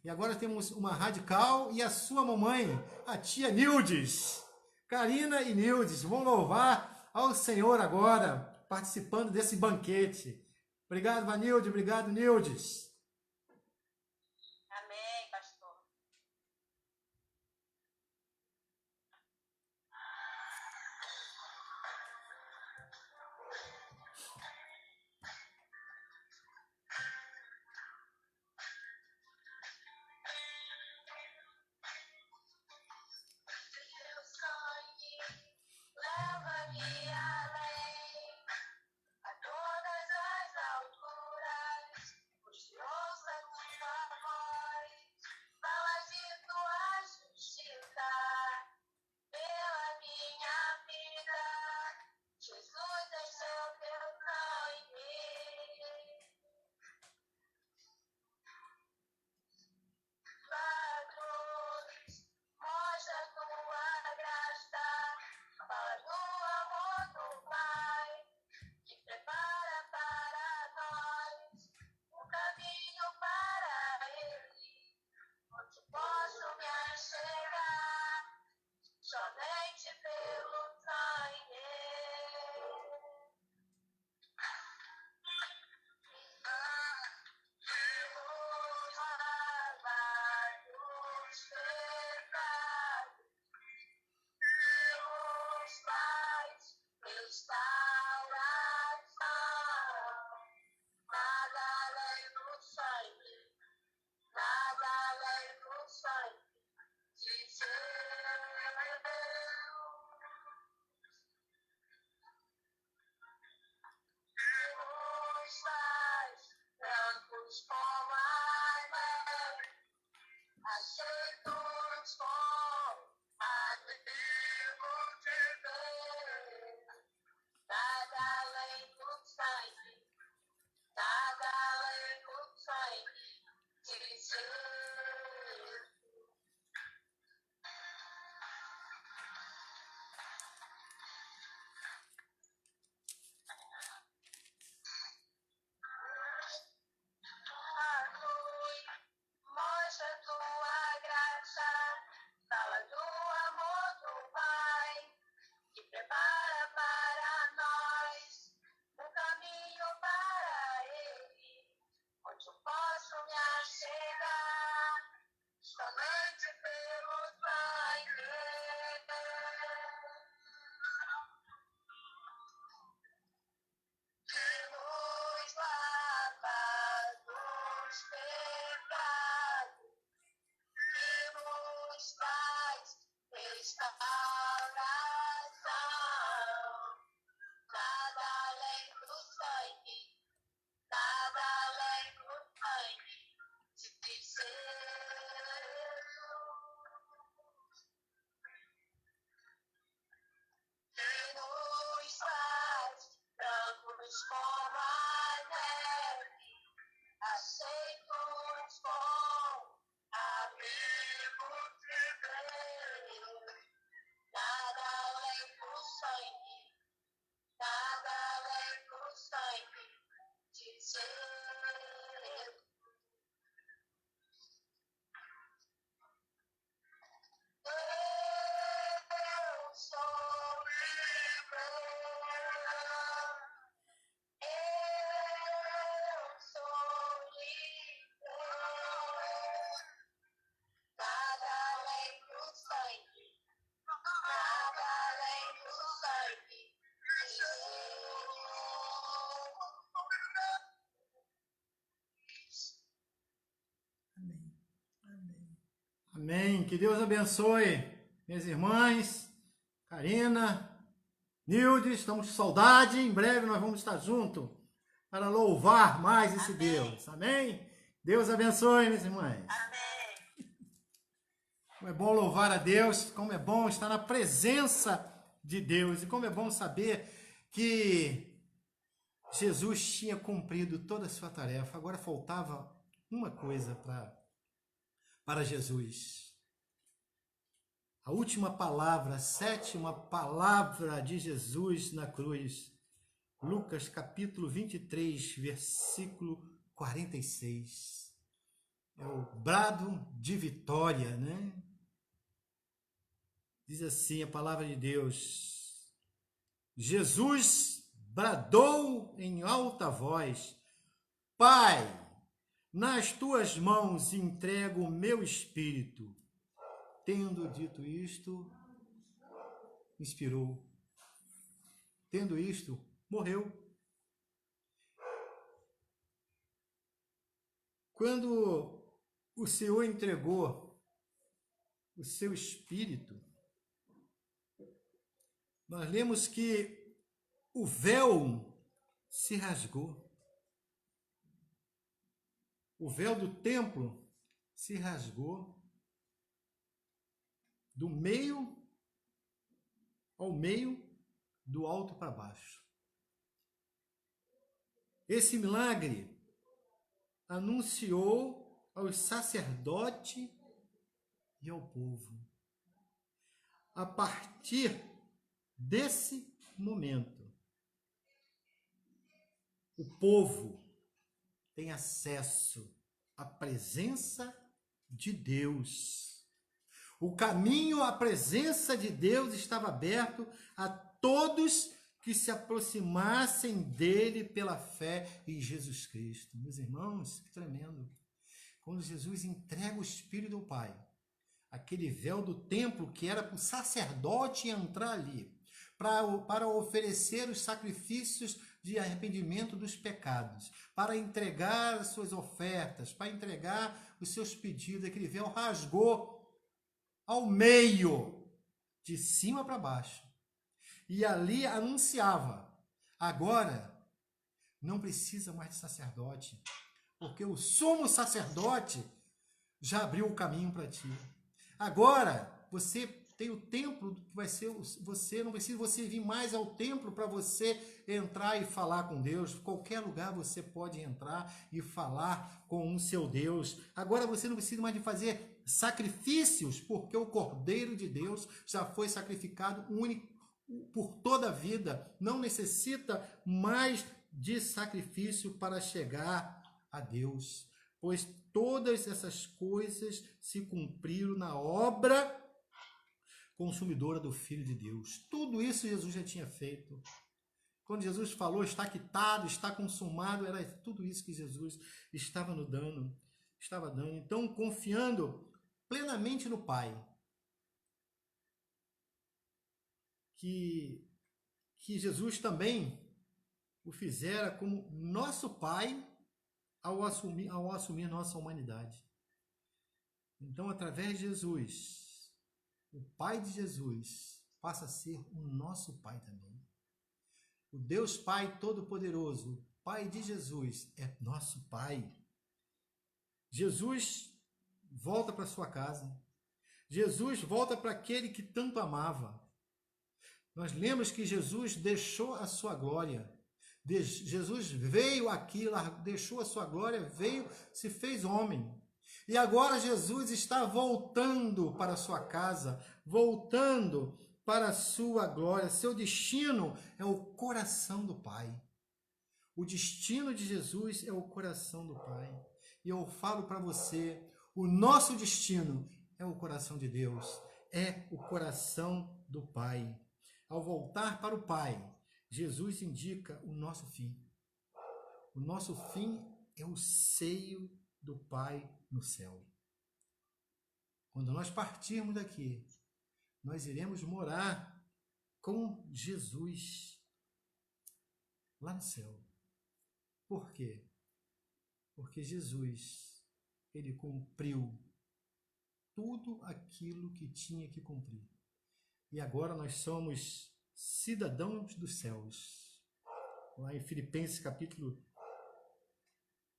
E agora temos uma radical e a sua mamãe, a tia Nildes. Karina e Nildes vão louvar ao Senhor agora, participando desse banquete. Obrigado, Vanilde. Obrigado, Nildes. Amém, pastor. Teu sangue leva-me além, a todas as alturas, onde ouço a tua voz, fala de tua justiça pela minha vida. Jesus, deixou teu sangue. Tua cruz mostra tua graça, fala do amor do Pai, que prepara para nós um caminho para Ele, onde posso me achegar somente pelo sangue. Deus lava os pecados, Deus faz restauração, nada além do sangue, nada além do sangue de Jesus. Deus faz brancos como a neve, aceitos com amigo de Deus. Nada além do sangue, nada além do sangue de Jesus. Tua cruz mostra tua graça, fala do amor do Pai, que prepara para nós um caminho para Ele, onde eu posso me achegar somente pelo sangue. Que nos lava dos pecados, que nos faz restauração, nada além do sangue, nada além do sangue de Jesus. Que nos faz brancos como a neve, aceitos com amigo de Deus. Nada além do sangue, nada além do sangue de Jesus. Eu sou livre. Eu sou livre. Nada além do sangue, nada além do sangue de Jesus. Amém. Que Deus abençoe minhas irmãs, Karina, Nildes, estamos com saudade. Em breve nós vamos estar juntos para louvar mais esse Deus. Amém? Deus abençoe, minhas irmãs. Amém. Como é bom louvar a Deus, como é bom estar na presença de Deus e como é bom saber que Jesus tinha cumprido toda a sua tarefa. Agora faltava uma coisa para Jesus. A última palavra, a sétima palavra de Jesus na cruz. Lucas capítulo 23, versículo 46. É o brado de vitória, né? Diz assim a palavra de Deus: Jesus bradou em alta voz: Pai, nas tuas mãos entrego o meu espírito. Tendo dito isto, expirou. Tendo isto, morreu. Quando o Senhor entregou o seu espírito, nós lemos que o véu se rasgou. O véu do templo se rasgou do meio ao meio, do alto para baixo. Esse milagre anunciou aos sacerdotes e ao povo. A partir desse momento, o povo tem acesso à presença de Deus. O caminho à presença de Deus estava aberto a todos que se aproximassem dele pela fé em Jesus Cristo. Meus irmãos, que tremendo. Quando Jesus entrega o Espírito do Pai, aquele véu do templo que era para o sacerdote entrar ali, para oferecer os sacrifícios de arrependimento dos pecados, para entregar as suas ofertas, para entregar os seus pedidos, aquele véu rasgou ao meio, de cima para baixo. E ali anunciava: agora não precisa mais de sacerdote, porque o sumo sacerdote já abriu o caminho para ti. Agora você tem o templo que vai ser você, não precisa você vir mais ao templo para você entrar e falar com Deus. Qualquer lugar você pode entrar e falar com o seu Deus. Agora você não precisa mais de fazer sacrifícios, porque o Cordeiro de Deus já foi sacrificado único por toda a vida. Não necessita mais de sacrifício para chegar a Deus, pois todas essas coisas se cumpriram na obra consumidora do Filho de Deus. Tudo isso Jesus já tinha feito. Quando Jesus falou, está quitado, está consumado, era tudo isso que Jesus estava dando. Então, confiando plenamente no Pai, que Jesus também o fizera como nosso Pai ao assumir nossa humanidade. Então, através de Jesus, o Pai de Jesus passa a ser o nosso Pai também. O Deus Pai Todo-Poderoso, o Pai de Jesus, é nosso Pai. Jesus volta para sua casa. Jesus volta para aquele que tanto amava. Nós lemos que Jesus deixou a sua glória. Jesus veio aqui, deixou a sua glória, veio, se fez homem. E agora Jesus está voltando para a sua casa, voltando para a sua glória. Seu destino é o coração do Pai. O destino de Jesus é o coração do Pai. E eu falo para você, o nosso destino é o coração de Deus, é o coração do Pai. Ao voltar para o Pai, Jesus indica o nosso fim. O nosso fim é o seio do Pai no céu. Quando nós partirmos daqui, nós iremos morar com Jesus lá no céu. Por quê? Porque Jesus, ele cumpriu tudo aquilo que tinha que cumprir. E agora nós somos cidadãos dos céus. Lá em Filipenses capítulo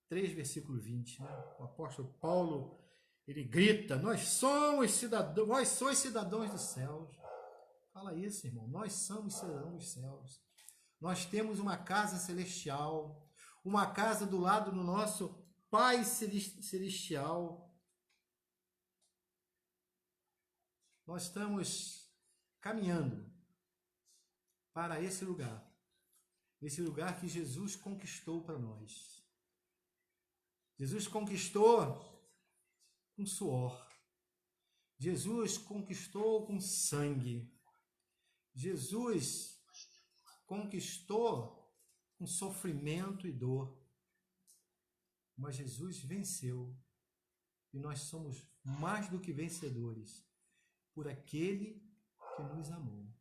3, versículo 20, né? O apóstolo Paulo, ele grita: nós somos cidadãos, vós sois cidadãos dos céus. Fala isso, irmão, nós somos cidadãos dos céus. Nós temos uma casa celestial, uma casa do lado do nosso Pai celestial. Nós estamos caminhando para esse lugar que Jesus conquistou para nós. Jesus conquistou com suor. Jesus conquistou com sangue. Jesus conquistou com sofrimento e dor. Mas Jesus venceu. E nós somos mais do que vencedores por aquele que nos amou.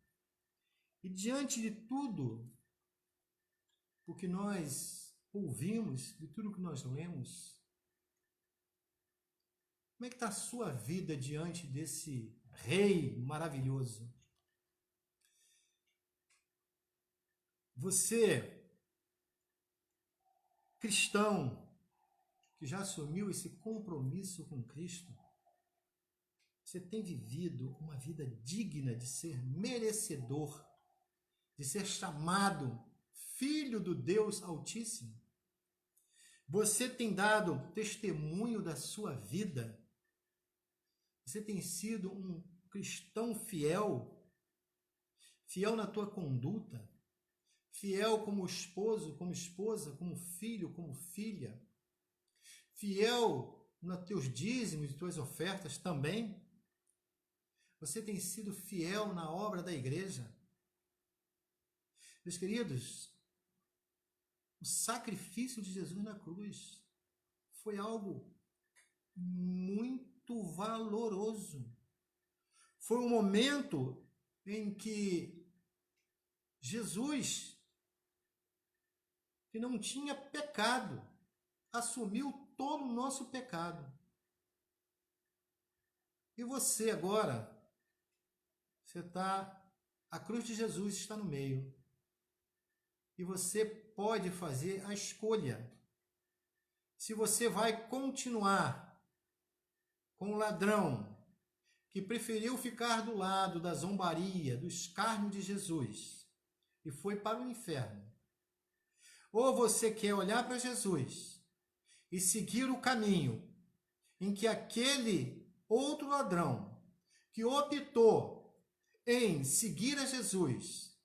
E diante de tudo o que nós ouvimos, de tudo que nós lemos, como é que está a sua vida diante desse Rei maravilhoso? Você, cristão, que já assumiu esse compromisso com Cristo, você tem vivido uma vida digna de ser merecedor, de ser chamado filho do Deus Altíssimo? Você tem dado testemunho da sua vida? Você tem sido um cristão fiel? Fiel na tua conduta? Fiel como esposo, como esposa, como filho, como filha? Fiel nos teus dízimos e tuas ofertas também? Você tem sido fiel na obra da igreja? Meus queridos, o sacrifício de Jesus na cruz foi algo muito valoroso. Foi um momento em que Jesus, que não tinha pecado, assumiu todo o nosso pecado. E você agora, a cruz de Jesus está no meio. E você pode fazer a escolha. Se você vai continuar com o ladrão que preferiu ficar do lado da zombaria, do escárnio de Jesus e foi para o inferno. Ou você quer olhar para Jesus e seguir o caminho em que aquele outro ladrão que optou em seguir a Jesus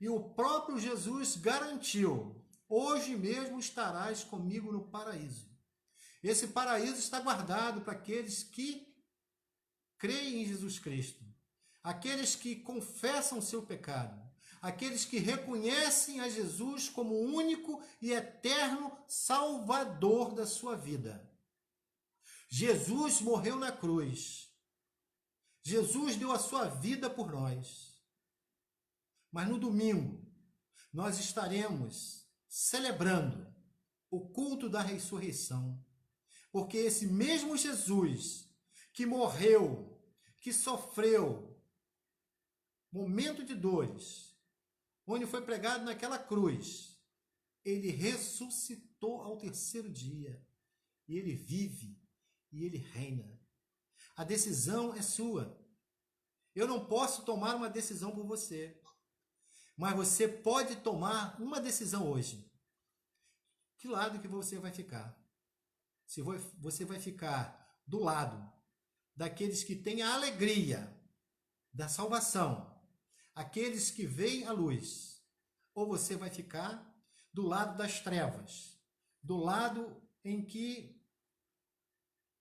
e o próprio Jesus garantiu: hoje mesmo estarás comigo no paraíso. Esse paraíso está guardado para aqueles que creem em Jesus Cristo, aqueles que confessam seu pecado, aqueles que reconhecem a Jesus como o único e eterno Salvador da sua vida. Jesus morreu na cruz. Jesus deu a sua vida por nós. Mas no domingo, nós estaremos celebrando o culto da ressurreição, porque esse mesmo Jesus que morreu, que sofreu momento de dores, onde foi pregado naquela cruz, ele ressuscitou ao terceiro dia, e ele vive, e ele reina. A decisão é sua. Eu não posso tomar uma decisão por você, mas você pode tomar uma decisão hoje. Que lado que você vai ficar? Se você vai ficar do lado daqueles que têm a alegria da salvação, aqueles que veem a luz, ou você vai ficar do lado das trevas, do lado em que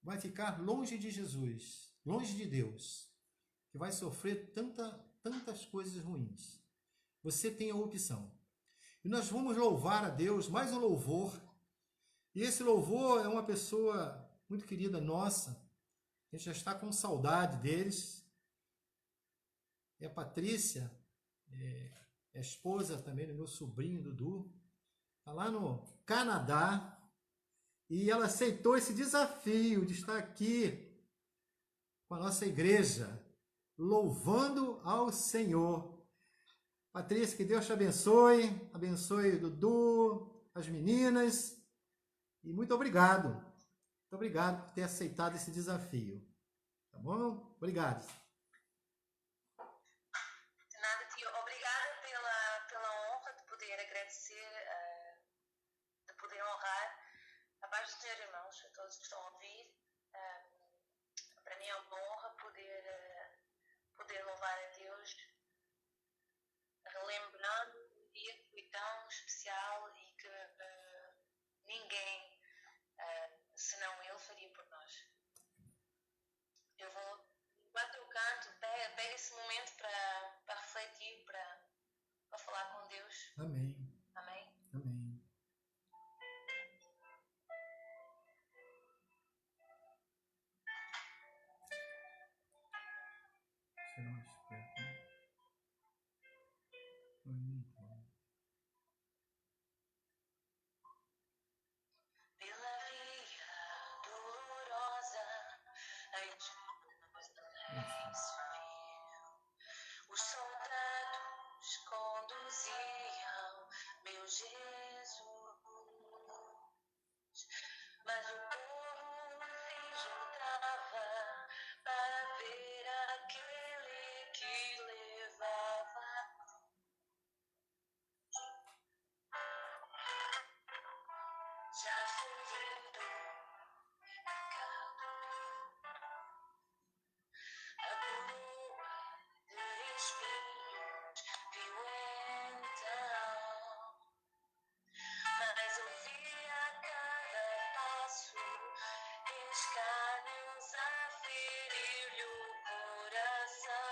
vai ficar longe de Jesus, longe de Deus, que vai sofrer tantas coisas ruins. Você tem a opção. E nós vamos louvar a Deus, mais um louvor. E esse louvor é uma pessoa muito querida nossa. A gente já está com saudade deles. E a Patrícia, é a esposa também do meu sobrinho Dudu, está lá no Canadá. E ela aceitou esse desafio de estar aqui com a nossa igreja, louvando ao Senhor. Patrícia, que Deus te abençoe o Dudu, as meninas, e muito obrigado. Muito obrigado por ter aceitado esse desafio. Tá bom? Obrigado. De nada, tio. Obrigada pela honra de poder agradecer, de poder honrar. A paz do Senhor, irmãos, a todos que estão a ouvir. Para mim é uma honra poder louvar a Deus, relembrando um dia que foi tão especial e que ninguém eu vou, enquanto eu canto, pega esse momento para refletir, para falar com Deus. Amém. Amém? Amém. Será mais perto, né? Pela via dolorosa, em Jesus os soldados conduziam meu Jesus, mas o povo se juntava para ver aquele que levava. Já ferido, pecado, a coroa de espinhos viu então, mas ouvia a cada passo escárnios a ferir-lhe o coração.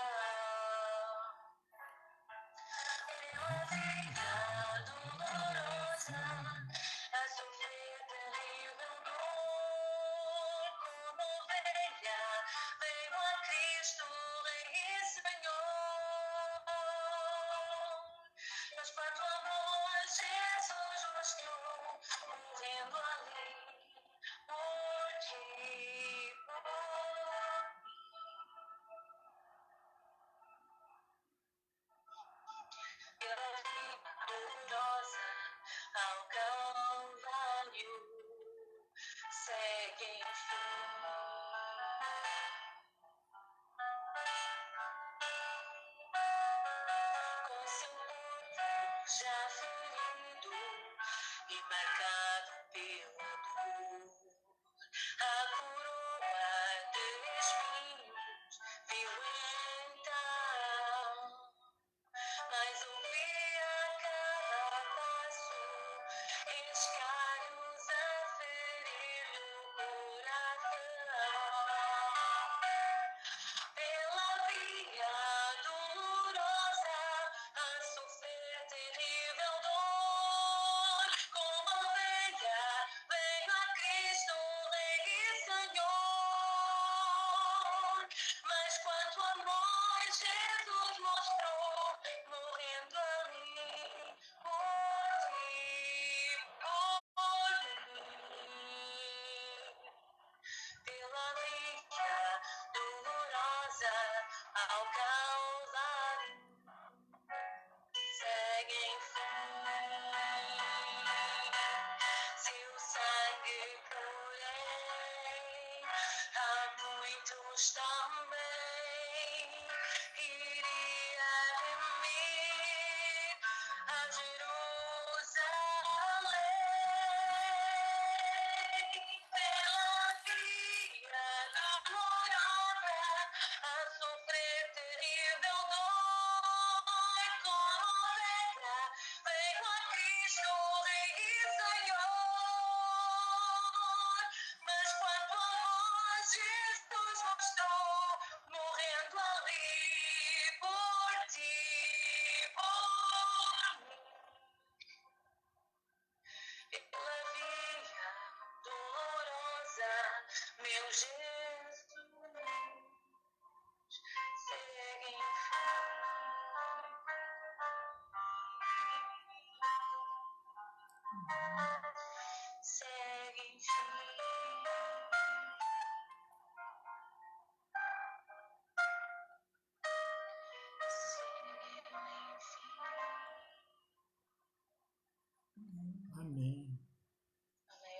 Pela vida dolorosa, a sofrer terrível dor, como ovelha, veio a Cristo, Rei e Senhor. Mas quanto amor Jesus mostrou, morrendo ali por ti, por pela vida dolorosa ao Calvário, segue enfim. Com seu corpo já ferido e marcado pela dor, a coroa de espinhos viu então, mas ouvia a cada passo escárnios a ferir-lhe o coração. Pela via dolorosa, a sofrer terrível dor, como ovelha, veio a Cristo, Rei e Senhor. Mas quanto amor Jesus mostrou, morrendo ali por ti, por mim. Pela via dolorosa ao Calvário, segue enfim. Seu sangue, porém, a muitos também iria remir a Jerusalém. Pela via dolorosa, a sofrer terrível dor, como ovelha, veio a Cristo, Rei e Senhor. Mas quanto amor Jesus mostrou, morrendo ali por ti, por mim. Pela via dolorosa, meu Jesus, segue enfim. Segue enfim. Amém. Amém.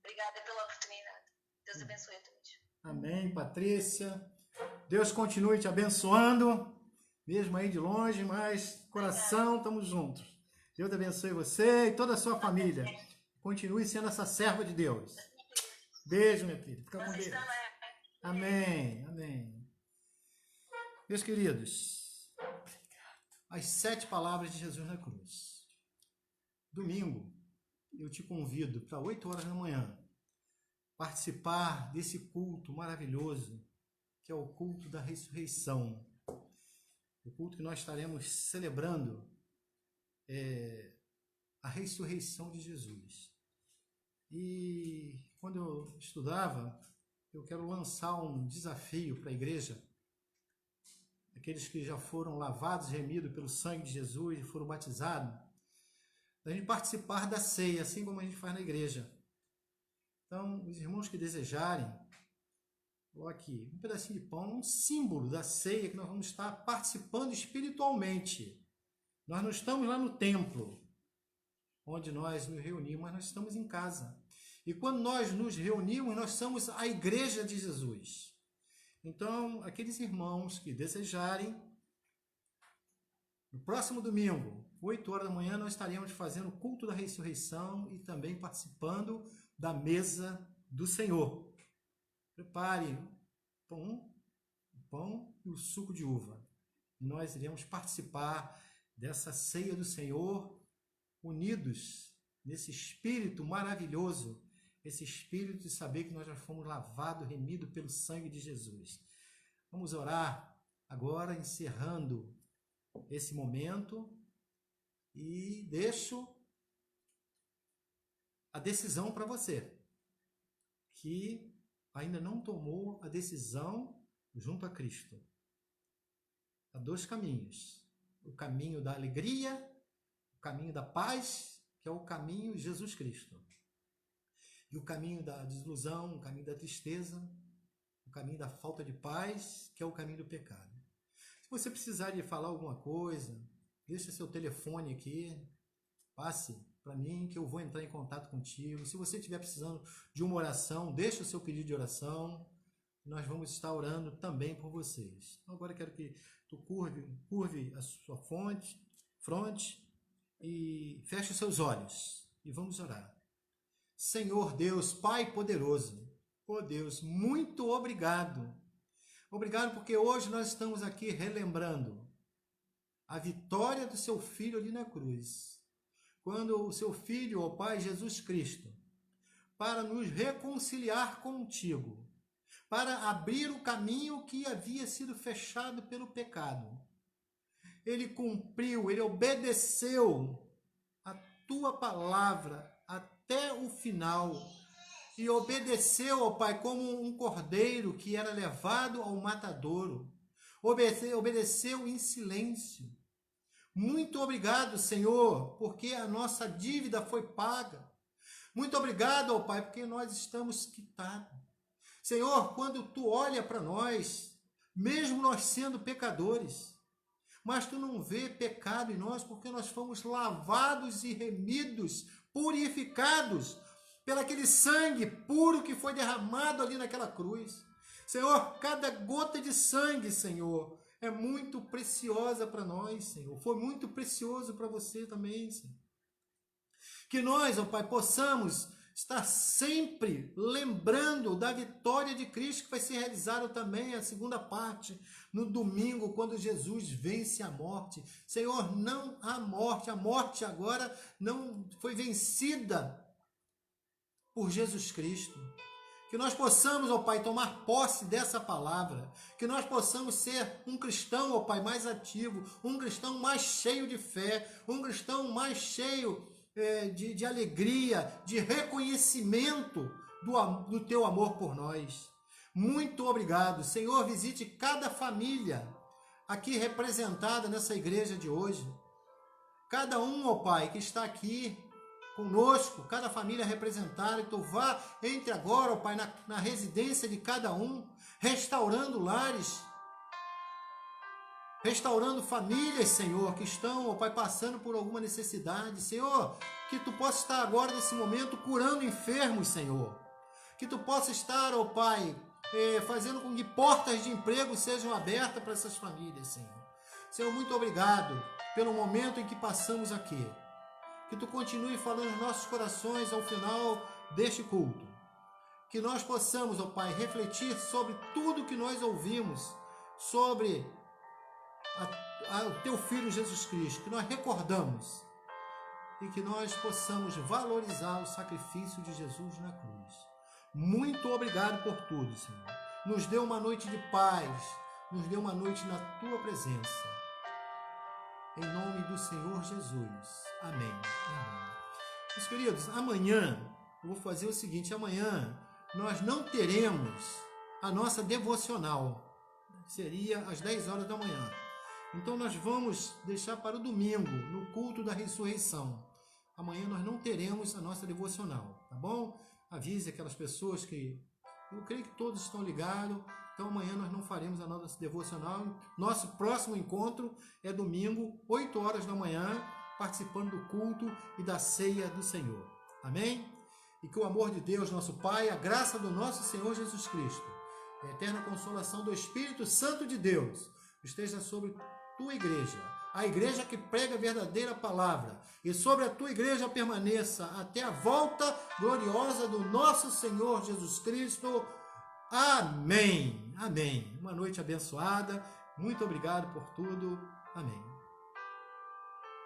Obrigada pela oportunidade. Deus abençoe a todos. Amém, Patrícia. Deus continue te abençoando, mesmo aí de longe, mas coração, estamos juntos. Deus abençoe você e toda a sua família. Continue sendo essa serva de Deus. Beijo, minha filha. Fica com Vocês Deus. também. Amém, amém. Meus queridos, as 7 palavras de Jesus na cruz. Domingo, eu te convido para 8 horas da manhã. participar desse culto maravilhoso, que é o culto da ressurreição. O culto que nós estaremos celebrando a ressurreição de Jesus. E quando eu estudava, eu quero lançar um desafio para a igreja, aqueles que já foram lavados, remidos pelo sangue de Jesus e foram batizados, da gente participar da ceia, assim como a gente faz na igreja. Então, os irmãos que desejarem, olha aqui, um pedacinho de pão, um símbolo da ceia que nós vamos estar participando espiritualmente. Nós não estamos lá no templo, onde nós nos reunimos, mas nós estamos em casa. E quando nós nos reunimos, nós somos a igreja de Jesus. Então, aqueles irmãos que desejarem, no próximo domingo, 8 horas da manhã, nós estaremos fazendo o culto da ressurreição e também participando da mesa do Senhor. Prepare o pão e o suco de uva. Nós iremos participar dessa ceia do Senhor, unidos nesse espírito maravilhoso, esse espírito de saber que nós já fomos lavados, remidos pelo sangue de Jesus. Vamos orar agora, encerrando esse momento, e deixo a decisão para você, que ainda não tomou a decisão junto a Cristo. Há 2 caminhos: o caminho da alegria, o caminho da paz, que é o caminho de Jesus Cristo, e o caminho da desilusão, o caminho da tristeza, o caminho da falta de paz, que é o caminho do pecado. Se você precisar de falar alguma coisa, deixa seu telefone aqui, passe para mim que eu vou entrar em contato contigo. Se você estiver precisando de uma oração, deixa o seu pedido de oração. Nós vamos estar orando também por vocês. Então, agora eu quero que tu curve a sua fronte e feche os seus olhos e vamos orar. Senhor Deus, Pai poderoso, oh Deus, muito obrigado. Obrigado porque hoje nós estamos aqui relembrando a vitória do seu Filho ali na cruz. Quando o seu Filho, ó Pai, Jesus Cristo, para nos reconciliar contigo, para abrir o caminho que havia sido fechado pelo pecado. Ele cumpriu, ele obedeceu a tua palavra até o final. E obedeceu, ó Pai, como um cordeiro que era levado ao matadouro. Obedeceu em silêncio. Muito obrigado, Senhor, porque a nossa dívida foi paga. Muito obrigado, ó Pai, porque nós estamos quitados. Senhor, quando Tu olha para nós, mesmo nós sendo pecadores, mas Tu não vê pecado em nós, porque nós fomos lavados e remidos, purificados, pelo aquele sangue puro que foi derramado ali naquela cruz. Senhor, cada gota de sangue, Senhor, é muito preciosa para nós, Senhor. Foi muito precioso para você também, Senhor. Que nós, ó Pai, possamos estar sempre lembrando da vitória de Cristo, que vai ser realizada também a segunda parte, no domingo, quando Jesus vence a morte. Senhor, não há morte. A morte agora não foi vencida por Jesus Cristo. Que nós possamos, ó Pai, tomar posse dessa palavra. Que nós possamos ser um cristão, ó Pai, mais ativo, um cristão mais cheio de fé, um cristão mais cheio de alegria, de reconhecimento do Teu amor por nós. Muito obrigado. Senhor, visite cada família aqui representada nessa igreja de hoje. Cada um, ó Pai, que está aqui conosco, cada família representada, que Tu vá, entre agora, ó Pai, na residência de cada um, restaurando lares, restaurando famílias, Senhor, que estão, ó Pai, passando por alguma necessidade. Senhor, que Tu possa estar agora, nesse momento, curando enfermos, Senhor. Que Tu possa estar, ó Pai, fazendo com que portas de emprego sejam abertas para essas famílias, Senhor. Senhor, muito obrigado pelo momento em que passamos aqui. Que Tu continue falando nos nossos corações ao final deste culto. Que nós possamos, ó Pai, refletir sobre tudo que nós ouvimos, sobre o Teu Filho Jesus Cristo, que nós recordamos, e que nós possamos valorizar o sacrifício de Jesus na cruz. Muito obrigado por tudo, Senhor. Nos dê uma noite de paz, nos dê uma noite na tua presença. Em nome do Senhor Jesus. Amém. Amém. Meus queridos, amanhã eu vou fazer o seguinte: amanhã nós não teremos a nossa devocional. Seria às 10 horas da manhã. Então nós vamos deixar para o domingo, no culto da ressurreição. Amanhã nós não teremos a nossa devocional, tá bom? Avise aquelas pessoas que... eu creio que todos estão ligados. Então amanhã nós não faremos a nossa devocional. Nosso próximo encontro é domingo, 8 horas da manhã, participando do culto e da ceia do Senhor. Amém? E que o amor de Deus, nosso Pai, a graça do nosso Senhor Jesus Cristo, a eterna consolação do Espírito Santo de Deus esteja sobre tua igreja, a igreja que prega a verdadeira palavra, e sobre a tua igreja permaneça até a volta gloriosa do nosso Senhor Jesus Cristo. Amém. Amém. Uma noite abençoada. Muito obrigado por tudo. Amém.